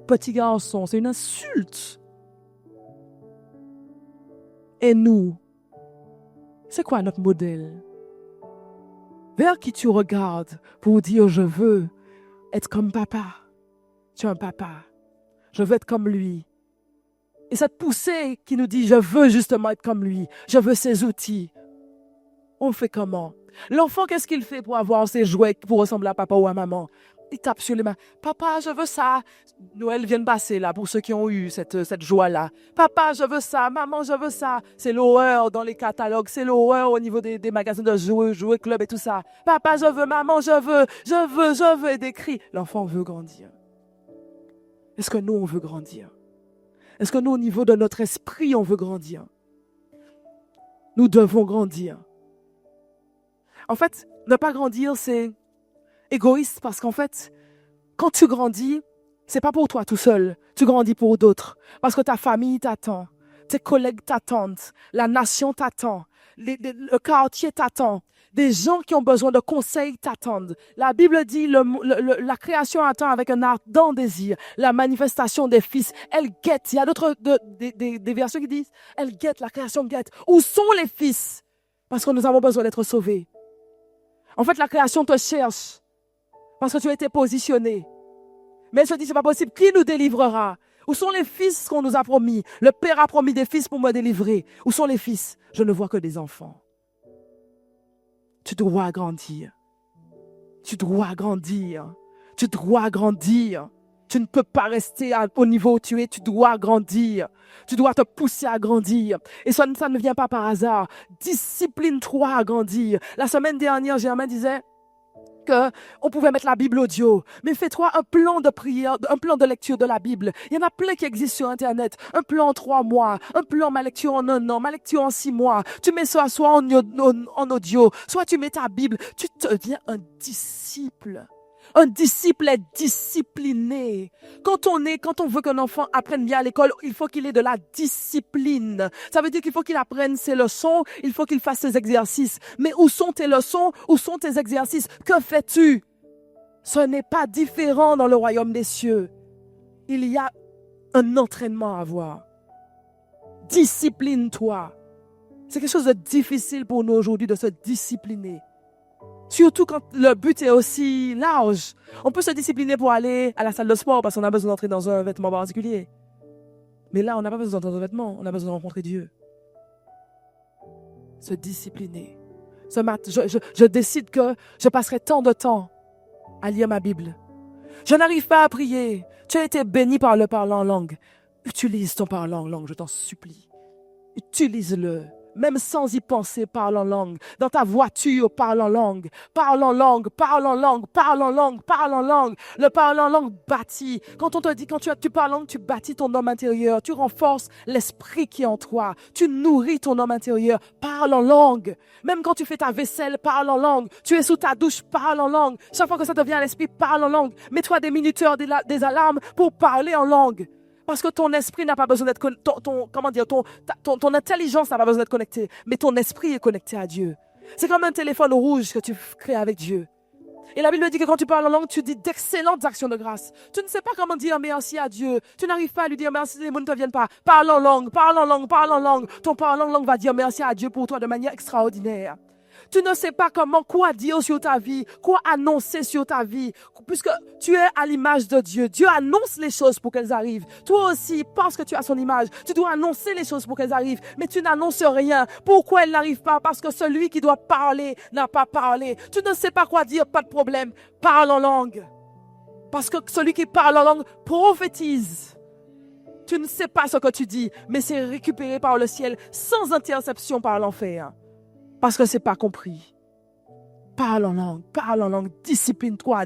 Petit garçon, c'est une insulte. Et nous, c'est quoi notre modèle? Vers qui tu regardes pour dire « Je veux être comme papa ». Tu es un papa. Je veux être comme lui. Et cette poussée qui nous dit « Je veux justement être comme lui. Je veux ses outils ». On fait comment? L'enfant, qu'est-ce qu'il fait pour avoir ses jouets pour ressembler à papa ou à maman? Il tape sur les mains. Papa, je veux ça. Noël vient de passer là pour ceux qui ont eu cette joie-là. Papa, je veux ça. Maman, je veux ça. C'est l'horreur dans les catalogues. C'est l'horreur au niveau des magasins de jouets club et tout ça. Papa, je veux. Maman, je veux. Et des cris. L'enfant veut grandir. Est-ce que nous, on veut grandir? Est-ce que nous, au niveau de notre esprit, on veut grandir? Nous devons grandir. En fait, ne pas grandir, c'est égoïste parce qu'en fait, quand tu grandis, c'est pas pour toi tout seul. Tu grandis pour d'autres. Parce que ta famille t'attend. Tes collègues t'attendent. La nation t'attend. Le quartier t'attend. Des gens qui ont besoin de conseils t'attendent. La Bible dit la création attend avec un ardent désir la manifestation des fils. Elle guette. Il y a d'autres des versions qui disent elle guette, la création guette. Où sont les fils? Parce que nous avons besoin d'être sauvés. En fait, la création te cherche. Parce que tu as été positionné. Mais elle se dit, c'est pas possible. Qui nous délivrera? Où sont les fils qu'on nous a promis? Le Père a promis des fils pour me délivrer. Où sont les fils? Je ne vois que des enfants. Tu dois grandir. Tu dois grandir. Tu dois grandir. Tu ne peux pas rester au niveau où tu es. Tu dois grandir. Tu dois te pousser à grandir. Et ça ne vient pas par hasard. Discipline-toi à grandir. La semaine dernière, Germain disait qu'on pouvait mettre la Bible audio. Mais fais-toi un plan de prière, un plan de lecture de la Bible. Il y en a plein qui existent sur Internet. Un plan en 3 mois, un plan ma lecture en 1 an, ma lecture en 6 mois. Tu mets ça soit en audio, soit tu mets ta Bible. Tu deviens un disciple. Un disciple est discipliné. Quand on veut qu'un enfant apprenne bien à l'école, il faut qu'il ait de la discipline. Ça veut dire qu'il faut qu'il apprenne ses leçons, il faut qu'il fasse ses exercices. Mais où sont tes leçons? Où sont tes exercices? Que fais-tu? Ce n'est pas différent dans le royaume des cieux. Il y a un entraînement à avoir. Discipline-toi. C'est quelque chose de difficile pour nous aujourd'hui de se discipliner. Surtout quand le but est aussi large. On peut se discipliner pour aller à la salle de sport parce qu'on a besoin d'entrer dans un vêtement particulier. Mais là, on n'a pas besoin d'entrer dans un vêtement, on a besoin de rencontrer Dieu. Se discipliner. Ce matin, je décide que je passerai tant de temps à lire ma Bible. Je n'arrive pas à prier. Tu as été béni par le parler en langue. Utilise ton parler en langue, je t'en supplie. Utilise-le. Même sans y penser, parle en langue. Dans ta voiture, parle en langue. Parle en langue, parle en langue, parle en langue, parle en langue. Le parler en langue bâtit. Quand on te dit, quand tu parles en langue, tu bâtis ton homme intérieur. Tu renforces l'esprit qui est en toi. Tu nourris ton homme intérieur. Parle en langue. Même quand tu fais ta vaisselle, parle en langue. Tu es sous ta douche, parle en langue. Chaque fois que ça te vient à l'esprit, parle en langue. Mets-toi des minuteurs, des alarmes pour parler en langue. Parce que ton esprit n'a pas besoin d'être ton intelligence n'a pas besoin d'être connectée, mais ton esprit est connecté à Dieu. C'est comme un téléphone rouge que tu crées avec Dieu. Et la Bible dit que quand tu parles en langue, tu dis d'excellentes actions de grâce. Tu ne sais pas comment dire merci à Dieu. Tu n'arrives pas à lui dire merci, les mots ne te viennent pas. Parle en langue, parle en langue, parle en langue. Ton parle en langue va dire merci à Dieu pour toi de manière extraordinaire. Tu ne sais pas quoi dire sur ta vie, quoi annoncer sur ta vie, puisque tu es à l'image de Dieu. Dieu annonce les choses pour qu'elles arrivent. Toi aussi, parce que tu as son image, tu dois annoncer les choses pour qu'elles arrivent, mais tu n'annonces rien. Pourquoi elles n'arrivent pas? Parce que celui qui doit parler n'a pas parlé. Tu ne sais pas quoi dire, pas de problème. Parle en langue. Parce que celui qui parle en langue prophétise. Tu ne sais pas ce que tu dis, mais c'est récupéré par le ciel sans interception par l'enfer. Parce que c'est pas compris. Parle en langue, discipline-toi,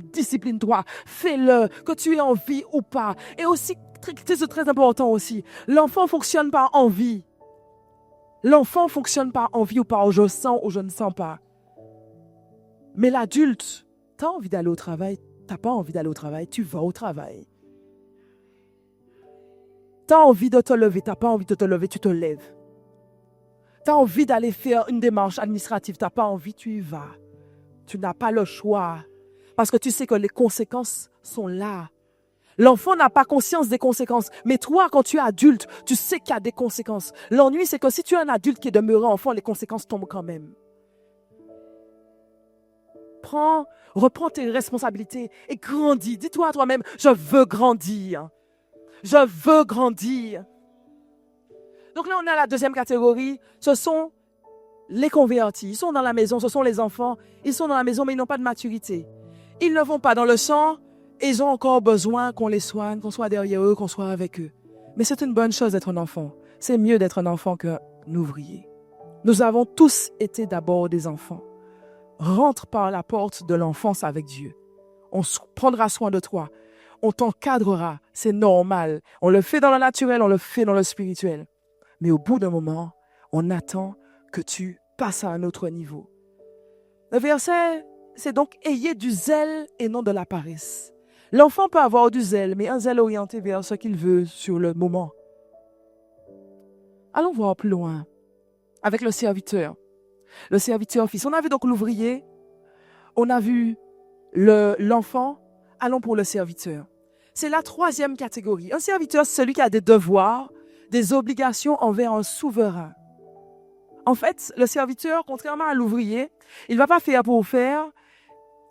fais-le, que tu aies envie ou pas. Et aussi, c'est très important aussi, l'enfant fonctionne par envie. L'enfant fonctionne par envie ou par je sens ou je ne sens pas. Mais l'adulte, t'as envie d'aller au travail, t'as pas envie d'aller au travail, tu vas au travail. T'as envie de te lever, t'as pas envie de te lever, tu te lèves. Tu as envie d'aller faire une démarche administrative, tu n'as pas envie, tu y vas. Tu n'as pas le choix. Parce que tu sais que les conséquences sont là. L'enfant n'a pas conscience des conséquences. Mais toi, quand tu es adulte, tu sais qu'il y a des conséquences. L'ennui, c'est que si tu es un adulte qui est demeuré enfant, les conséquences tombent quand même. Reprends tes responsabilités et grandis. Dis-toi à toi-même, je veux grandir. Je veux grandir. Donc là, on a la deuxième catégorie. Ce sont les convertis. Ils sont dans la maison, ce sont les enfants. Ils sont dans la maison, mais ils n'ont pas de maturité. Ils ne vont pas dans le champ et ils ont encore besoin qu'on les soigne, qu'on soit derrière eux, qu'on soit avec eux. Mais c'est une bonne chose d'être un enfant. C'est mieux d'être un enfant qu'un ouvrier. Nous avons tous été d'abord des enfants. Rentre par la porte de l'enfance avec Dieu. On prendra soin de toi. On t'encadrera. C'est normal. On le fait dans le naturel, on le fait dans le spirituel. Mais au bout d'un moment, on attend que tu passes à un autre niveau. Le verset, c'est donc « ayez du zèle et non de la paresse ». L'enfant peut avoir du zèle, mais un zèle orienté vers ce qu'il veut sur le moment. Allons voir plus loin avec le serviteur fils. On a vu donc l'ouvrier, on a vu l'enfant, allons pour le serviteur. C'est la troisième catégorie. Un serviteur, c'est celui qui a des devoirs, des obligations envers un souverain. En fait, le serviteur, contrairement à l'ouvrier, il ne va pas faire pour faire,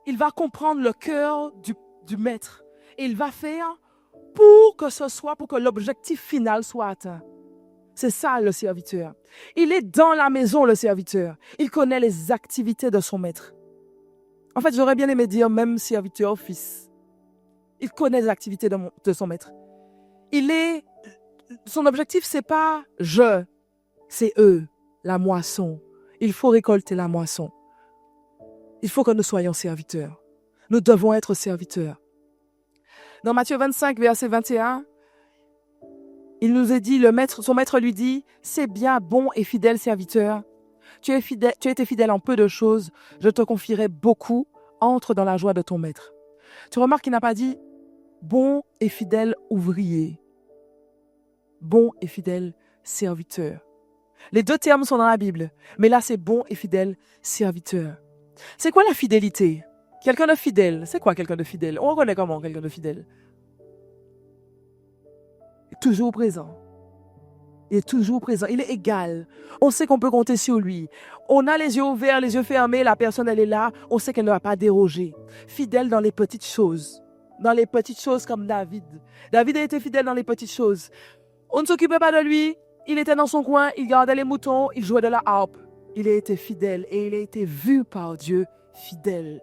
il va comprendre le cœur du maître. Et il va faire pour que l'objectif final soit atteint. C'est ça le serviteur. Il est dans la maison, le serviteur. Il connaît les activités de son maître. En fait, j'aurais bien aimé dire même serviteur fils. Il connaît les activités de son maître. Son objectif, c'est pas c'est eux, la moisson. Il faut récolter la moisson. Il faut que nous soyons serviteurs. Nous devons être serviteurs. Dans Matthieu 25, verset 21, il nous est dit, son maître lui dit, c'est bien, bon et fidèle serviteur. Tu as été fidèle en peu de choses, je te confierai beaucoup, entre dans la joie de ton maître. Tu remarques qu'il n'a pas dit, bon et fidèle ouvrier. Bon et fidèle serviteur. Les deux termes sont dans la Bible, mais là c'est bon et fidèle serviteur. C'est quoi la fidélité? Quelqu'un de fidèle, c'est quoi quelqu'un de fidèle? On reconnaît comment quelqu'un de fidèle? Toujours présent. Il est toujours présent, il est égal. On sait qu'on peut compter sur lui. On a les yeux ouverts, les yeux fermés, la personne elle est là, on sait qu'elle ne va pas déroger. Fidèle dans les petites choses. Dans les petites choses comme David. David a été fidèle dans les petites choses. On ne s'occupait pas de lui, il était dans son coin, il gardait les moutons, il jouait de la harpe. Il a été fidèle et il a été vu par Dieu fidèle.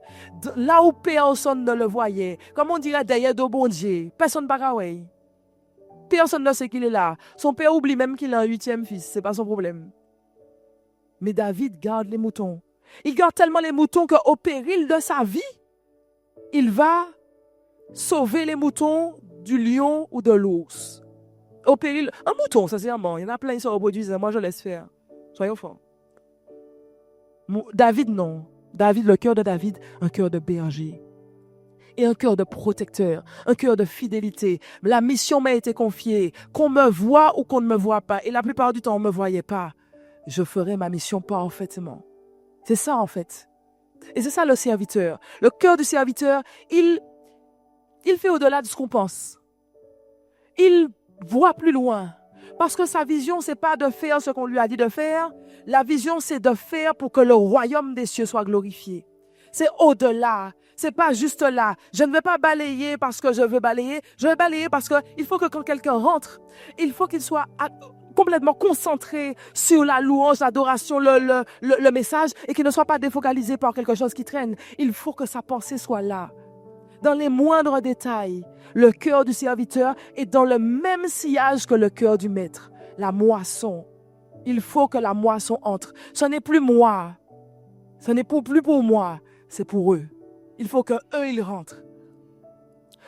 Là où personne ne le voyait, comme on dirait derrière de bon Dieu, personne ne pareil. Personne ne sait qu'il est là. Son père oublie même qu'il a un 8e fils, c'est pas son problème. Mais David garde les moutons. Il garde tellement les moutons qu'au péril de sa vie, il va sauver les moutons du lion ou de l'ours. Au péril, un mouton, sincèrement, il y en a plein qui se reproduisent, moi je laisse faire. Soyons forts. David, non. David, le cœur de David, un cœur de berger. Et un cœur de protecteur, un cœur de fidélité. La mission m'a été confiée, qu'on me voit ou qu'on ne me voit pas. Et la plupart du temps, on ne me voyait pas. Je ferai ma mission parfaitement. C'est ça, en fait. Et c'est ça le serviteur. Le cœur du serviteur, il fait au-delà de ce qu'on pense. Il voit plus loin. Parce que sa vision, c'est pas de faire ce qu'on lui a dit de faire. La vision, c'est de faire pour que le royaume des cieux soit glorifié. C'est au-delà. C'est pas juste là. Je ne vais pas balayer parce que je veux balayer. Je vais balayer parce que il faut que quand quelqu'un rentre, il faut qu'il soit complètement concentré sur la louange, l'adoration, le message et qu'il ne soit pas défocalisé par quelque chose qui traîne. Il faut que sa pensée soit là. Dans les moindres détails, le cœur du serviteur est dans le même sillage que le cœur du maître. La moisson. Il faut que la moisson entre. Ce n'est plus moi. Ce n'est plus pour moi. C'est pour eux. Il faut que eux ils rentrent.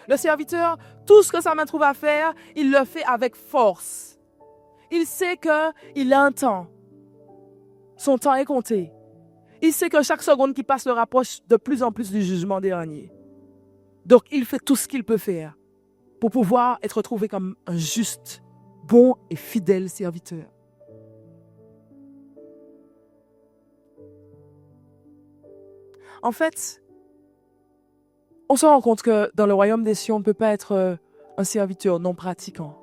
Le serviteur, tout ce que sa main trouve à faire, il le fait avec force. Il sait qu'il a un temps. Son temps est compté. Il sait que chaque seconde qui passe le rapproche de plus en plus du jugement dernier. Donc, il fait tout ce qu'il peut faire pour pouvoir être trouvé comme un juste, bon et fidèle serviteur. En fait, on se rend compte que dans le royaume des cieux, on ne peut pas être un serviteur non pratiquant.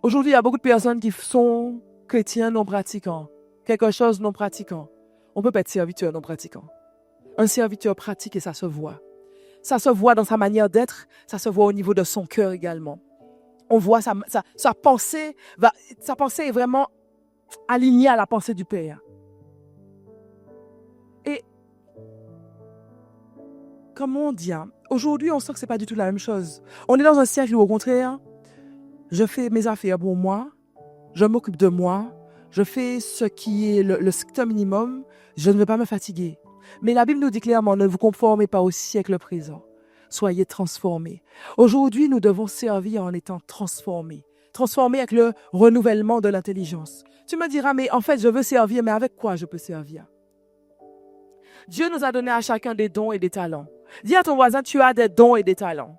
Aujourd'hui, il y a beaucoup de personnes qui sont chrétiens non pratiquants, quelque chose non pratiquant. On ne peut pas être serviteur non pratiquant. Un serviteur pratique et ça se voit. Ça se voit dans sa manière d'être, ça se voit au niveau de son cœur également. On voit sa pensée est vraiment alignée à la pensée du Père. Et comment on dit, aujourd'hui, on sent que ce n'est pas du tout la même chose. On est dans un siècle où, au contraire, je fais mes affaires pour moi, je m'occupe de moi, je fais ce qui est le strict minimum, je ne vais pas me fatiguer. Mais la Bible nous dit clairement, ne vous conformez pas au siècle présent. Soyez transformés. Aujourd'hui, nous devons servir en étant transformés. Transformés avec le renouvellement de l'intelligence. Tu me diras, mais en fait, je veux servir, mais avec quoi je peux servir? Dieu nous a donné à chacun des dons et des talents. Dis à ton voisin, tu as des dons et des talents.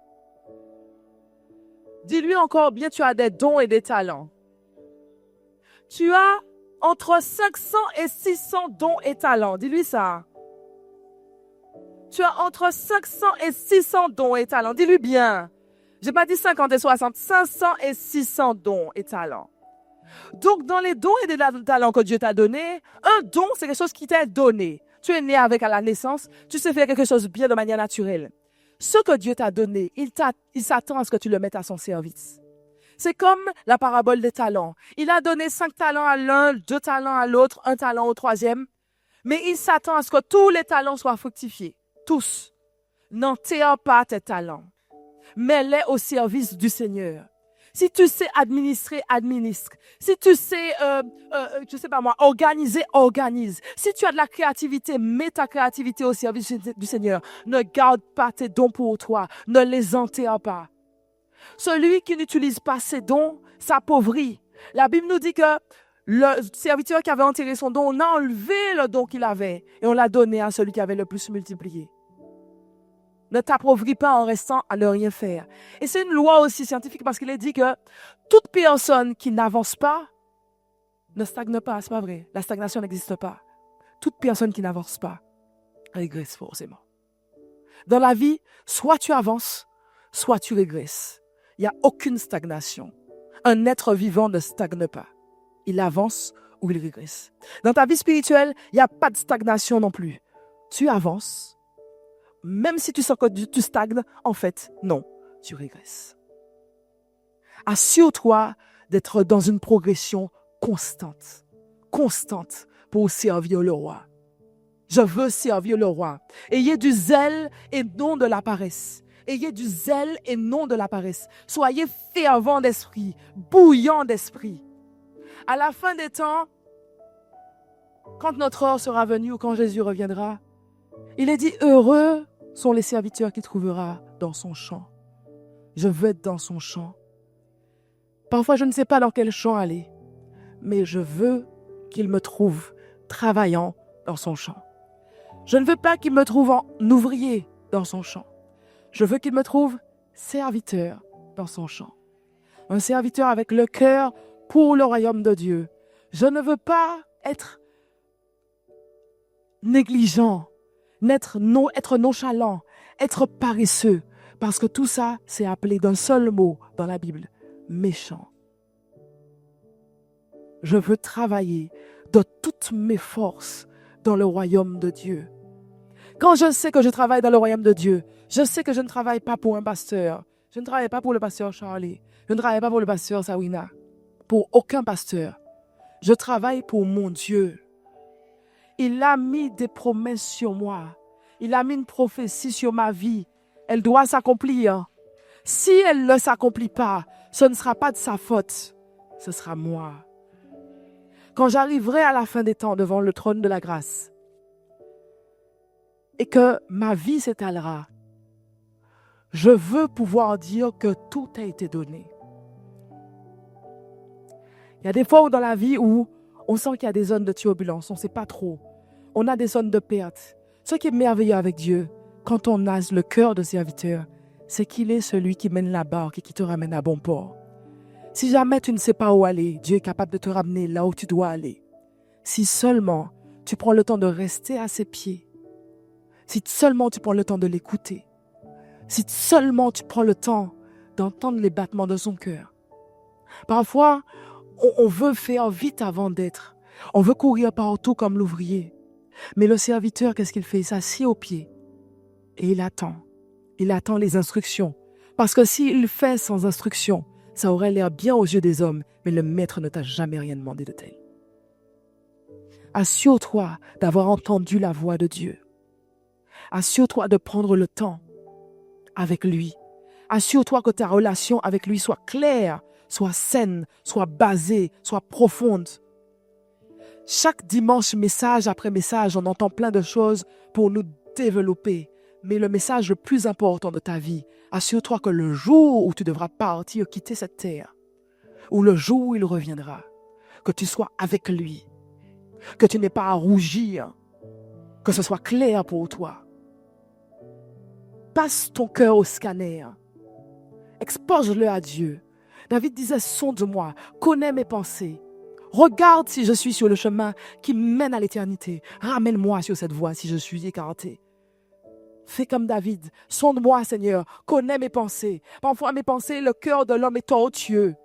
Dis-lui encore bien, tu as des dons et des talents. Tu as entre 500 et 600 dons et talents. Dis-lui ça. Tu as entre 500 et 600 dons et talents. Dis-lui bien. Je n'ai pas dit 50 et 60. 500 et 600 dons et talents. Donc, dans les dons et les talents que Dieu t'a donnés, un don, c'est quelque chose qui t'est donné. Tu es né avec à la naissance. Tu sais faire quelque chose bien de manière naturelle. Ce que Dieu t'a donné, il s'attend à ce que tu le mettes à son service. C'est comme la parabole des talents. Il a donné 5 talents à l'un, 2 talents à l'autre, 1 talent au troisième. Mais il s'attend à ce que tous les talents soient fructifiés. Tous. N'enterre pas tes talents. Mets-les au service du Seigneur. Si tu sais administrer, administre. Si tu sais, je sais pas moi, organiser, organise. Si tu as de la créativité, mets ta créativité au service du Seigneur. Ne garde pas tes dons pour toi. Ne les enterre pas. Celui qui n'utilise pas ses dons s'appauvrit. La Bible nous dit que le serviteur qui avait enterré son don, on a enlevé le don qu'il avait et on l'a donné à celui qui avait le plus multiplié. Ne t'appauvris pas en restant à ne rien faire. Et c'est une loi aussi scientifique parce qu'il est dit que toute personne qui n'avance pas ne stagne pas. C'est pas vrai. La stagnation n'existe pas. Toute personne qui n'avance pas régresse forcément. Dans la vie, soit tu avances, soit tu régresses. Il n'y a aucune stagnation. Un être vivant ne stagne pas. Il avance ou il régresse. Dans ta vie spirituelle, il n'y a pas de stagnation non plus. Tu avances. Même si tu sens que tu stagnes, en fait, non, tu régresses. Assure-toi d'être dans une progression constante pour servir le roi. Je veux servir le roi. Ayez du zèle et non de la paresse. Ayez du zèle et non de la paresse. Soyez fervents d'esprit, bouillants d'esprit. À la fin des temps, quand notre heure sera venue ou quand Jésus reviendra, il est dit, heureux sont les serviteurs qu'il trouvera dans son champ. Je veux être dans son champ. Parfois, je ne sais pas dans quel champ aller, mais je veux qu'il me trouve travaillant dans son champ. Je ne veux pas qu'il me trouve en ouvrier dans son champ. Je veux qu'il me trouve serviteur dans son champ. Un serviteur avec le cœur pour le royaume de Dieu. Je ne veux pas être négligent, être nonchalant, être paresseux, parce que tout ça, c'est appelé d'un seul mot dans la Bible, méchant. Je veux travailler de toutes mes forces dans le royaume de Dieu. Quand je sais que je travaille dans le royaume de Dieu, je sais que je ne travaille pas pour un pasteur. Je ne travaille pas pour le pasteur Charlie. Je ne travaille pas pour le pasteur Sawina. Pour aucun pasteur. Je travaille pour mon Dieu. Il a mis des promesses sur moi. Il a mis une prophétie sur ma vie. Elle doit s'accomplir. Si elle ne s'accomplit pas, ce ne sera pas de sa faute. Ce sera moi. Quand j'arriverai à la fin des temps devant le trône de la grâce et que ma vie s'étalera, je veux pouvoir dire que tout a été donné. Il y a des fois dans la vie où on sent qu'il y a des zones de turbulence, on ne sait pas trop. On a des zones de perte. Ce qui est merveilleux avec Dieu, quand on a le cœur de serviteur, c'est qu'il est celui qui mène la barque et qui te ramène à bon port. Si jamais tu ne sais pas où aller, Dieu est capable de te ramener là où tu dois aller. Si seulement tu prends le temps de rester à ses pieds, si seulement tu prends le temps de l'écouter, si seulement tu prends le temps d'entendre les battements de son cœur. Parfois, on veut faire vite avant d'être. On veut courir partout comme l'ouvrier. Mais le serviteur, qu'est-ce qu'il fait? Il s'assied au pied et il attend. Il attend les instructions. Parce que s'il fait sans instruction, ça aurait l'air bien aux yeux des hommes, mais le maître ne t'a jamais rien demandé de tel. Assure-toi d'avoir entendu la voix de Dieu. Assure-toi de prendre le temps avec lui. Assure-toi que ta relation avec lui soit claire, soit saine, soit basée, soit profonde. Chaque dimanche, message après message, on entend plein de choses pour nous développer. Mais le message le plus important de ta vie, assure-toi que le jour où tu devras partir, quitter cette terre, ou le jour où il reviendra, que tu sois avec lui, que tu n'aies pas à rougir, que ce soit clair pour toi. Passe ton cœur au scanner, expose-le à Dieu. David disait, sonde-moi, connais mes pensées. Regarde si je suis sur le chemin qui mène à l'éternité. Ramène-moi sur cette voie si je suis écarté. Fais comme David, sonde-moi Seigneur, connais mes pensées. Parfois mes pensées, le cœur de l'homme est tortueux.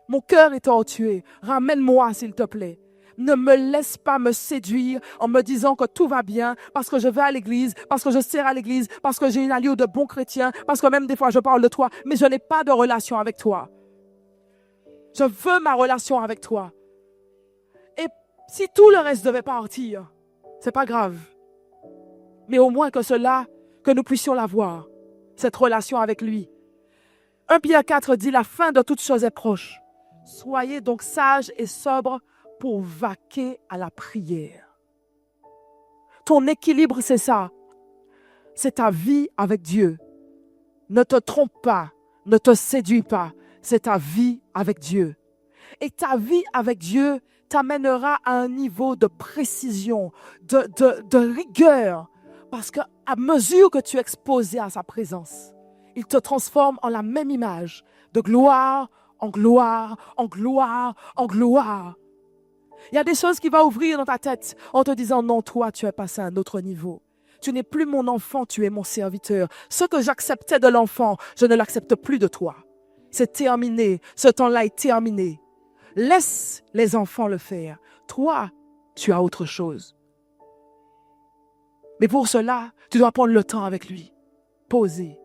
Mon cœur est tortueux. Ramène-moi s'il te plaît. Ne me laisse pas me séduire en me disant que tout va bien parce que je vais à l'église, parce que je sers à l'église, parce que j'ai une allure de bon chrétien, parce que même des fois je parle de toi, mais je n'ai pas de relation avec toi. Je veux ma relation avec toi. Et si tout le reste devait partir, c'est pas grave. Mais au moins que nous puissions l'avoir, cette relation avec lui. 1 Pierre 4 dit, la fin de toute chose est proche. Soyez donc sages et sobres pour vaquer à la prière. Ton équilibre, c'est ça. C'est ta vie avec Dieu. Ne te trompe pas, ne te séduis pas. C'est ta vie avec Dieu. Et ta vie avec Dieu t'amènera à un niveau de précision, de rigueur. Parce qu'à mesure que tu es exposé à sa présence, il te transforme en la même image, de gloire en gloire, en gloire, en gloire. Il y a des choses qui vont ouvrir dans ta tête en te disant, non, toi, tu es passé à un autre niveau. Tu n'es plus mon enfant, tu es mon serviteur. Ce que j'acceptais de l'enfant, je ne l'accepte plus de toi. C'est terminé, ce temps-là est terminé. Laisse les enfants le faire. Toi, tu as autre chose. Mais pour cela, tu dois prendre le temps avec lui. Poser,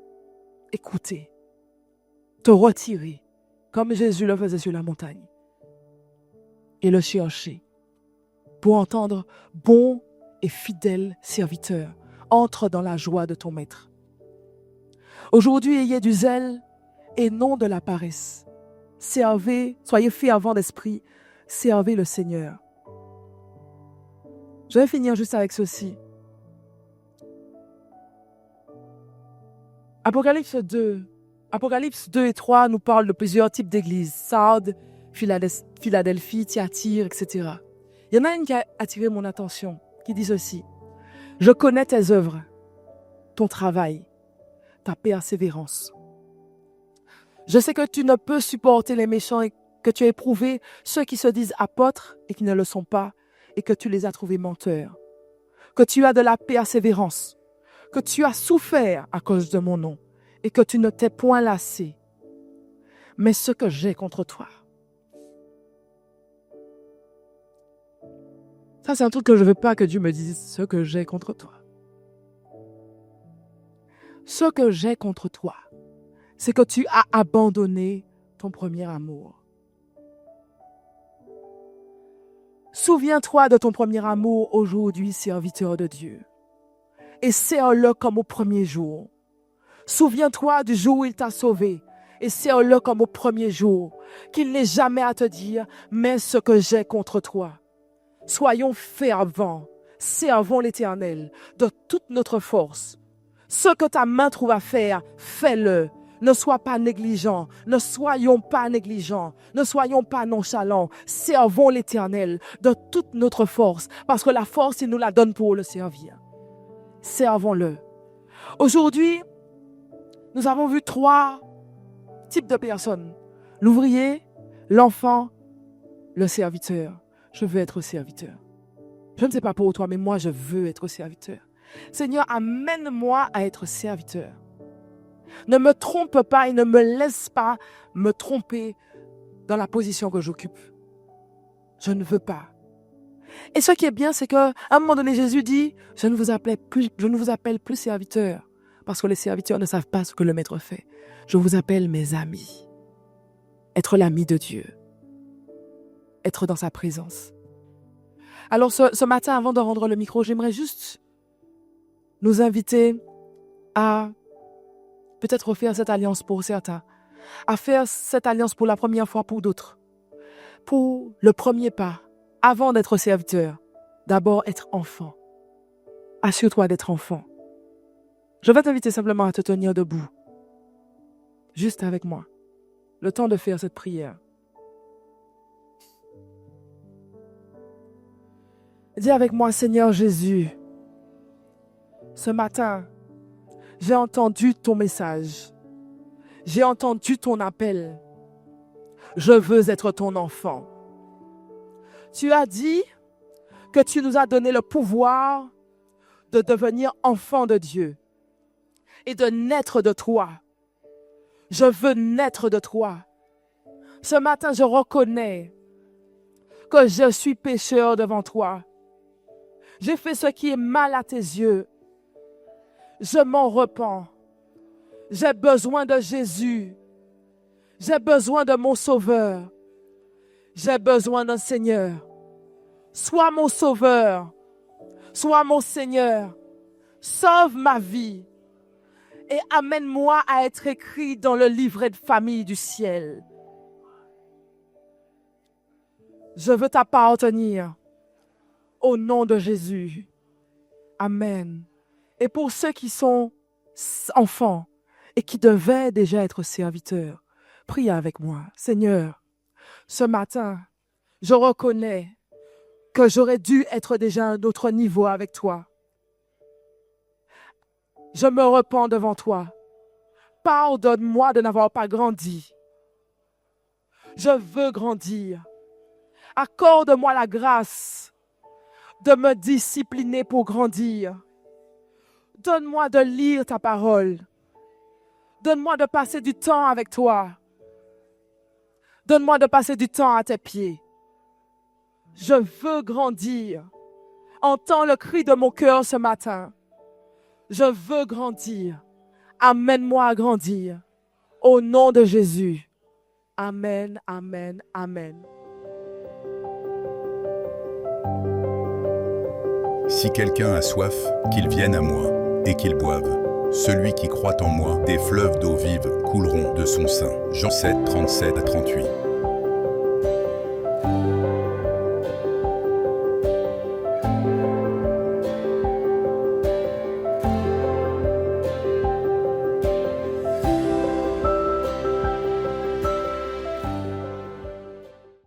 écouter, te retirer, comme Jésus le faisait sur la montagne. Et le chercher pour entendre bon et fidèle serviteur. Entre dans la joie de ton maître. Aujourd'hui, ayez du zèle et non de la paresse. Servez, soyez fervents d'esprit, servez le Seigneur. Je vais finir juste avec ceci. Apocalypse 2 et 3 nous parlent de plusieurs types d'églises. Sardes, Philadelphie, Thyatire, etc. Il y en a une qui a attiré mon attention, qui dit ceci. Je connais tes œuvres, ton travail, ta persévérance. Je sais que tu ne peux supporter les méchants et que tu as éprouvé ceux qui se disent apôtres et qui ne le sont pas et que tu les as trouvés menteurs. Que tu as de la persévérance que tu as souffert à cause de mon nom et que tu ne t'es point lassé. Mais ce que j'ai contre toi. Ça, c'est un truc que je ne veux pas que Dieu me dise, ce que j'ai contre toi. Ce que j'ai contre toi, c'est que tu as abandonné ton premier amour. Souviens-toi de ton premier amour aujourd'hui, serviteur de Dieu. Et serre-le comme au premier jour. Souviens-toi du jour où il t'a sauvé. Et serre-le comme au premier jour. Qu'il n'ait jamais à te dire, mais ce que j'ai contre toi. Soyons fervents, servons l'Éternel de toute notre force. Ce que ta main trouve à faire, fais-le. Ne sois pas négligent, ne soyons pas négligents, ne soyons pas nonchalants. Servons l'Éternel de toute notre force, parce que la force, il nous la donne pour le servir. Servons-le. Aujourd'hui, nous avons vu 3 types de personnes. L'ouvrier, l'enfant, le serviteur. Je veux être serviteur. Je ne sais pas pour toi, mais moi, je veux être serviteur. Seigneur, amène-moi à être serviteur. Ne me trompe pas et ne me laisse pas me tromper dans la position que j'occupe. Je ne veux pas. Et ce qui est bien, c'est qu'à un moment donné, Jésus dit, je ne vous appelle plus serviteur, parce que les serviteurs ne savent pas ce que le maître fait. Je vous appelle mes amis. Être l'ami de Dieu. Être dans sa présence. Alors ce matin, avant de rendre le micro, j'aimerais juste nous inviter à peut-être faire cette alliance pour certains, à faire cette alliance pour la première fois pour d'autres. Pour le premier pas, avant d'être serviteur, d'abord être enfant. Assure-toi d'être enfant. Je vais t'inviter simplement à te tenir debout, juste avec moi, le temps de faire cette prière. Dis avec moi, Seigneur Jésus, ce matin, j'ai entendu ton message. J'ai entendu ton appel. Je veux être ton enfant. Tu as dit que tu nous as donné le pouvoir de devenir enfant de Dieu et de naître de toi. Je veux naître de toi. Ce matin, je reconnais que je suis pécheur devant toi. J'ai fait ce qui est mal à tes yeux. Je m'en repens. J'ai besoin de Jésus. J'ai besoin de mon Sauveur. J'ai besoin d'un Seigneur. Sois mon Sauveur. Sois mon Seigneur. Sauve ma vie. Et amène-moi à être écrit dans le livret de famille du ciel. Je veux t'appartenir. Au nom de Jésus. Amen. Et pour ceux qui sont enfants et qui devaient déjà être serviteurs, prie avec moi. Seigneur, ce matin, je reconnais que j'aurais dû être déjà à un autre niveau avec toi. Je me repens devant toi. Pardonne-moi de n'avoir pas grandi. Je veux grandir. Accorde-moi la grâce de me discipliner pour grandir. Donne-moi de lire ta parole. Donne-moi de passer du temps avec toi. Donne-moi de passer du temps à tes pieds. Je veux grandir. Entends le cri de mon cœur ce matin. Je veux grandir. Amène-moi à grandir. Au nom de Jésus. Amen, amen, amen. Si quelqu'un a soif, qu'il vienne à moi, et qu'il boive. Celui qui croit en moi, des fleuves d'eau vive couleront de son sein. Jean 7, 37 à 38.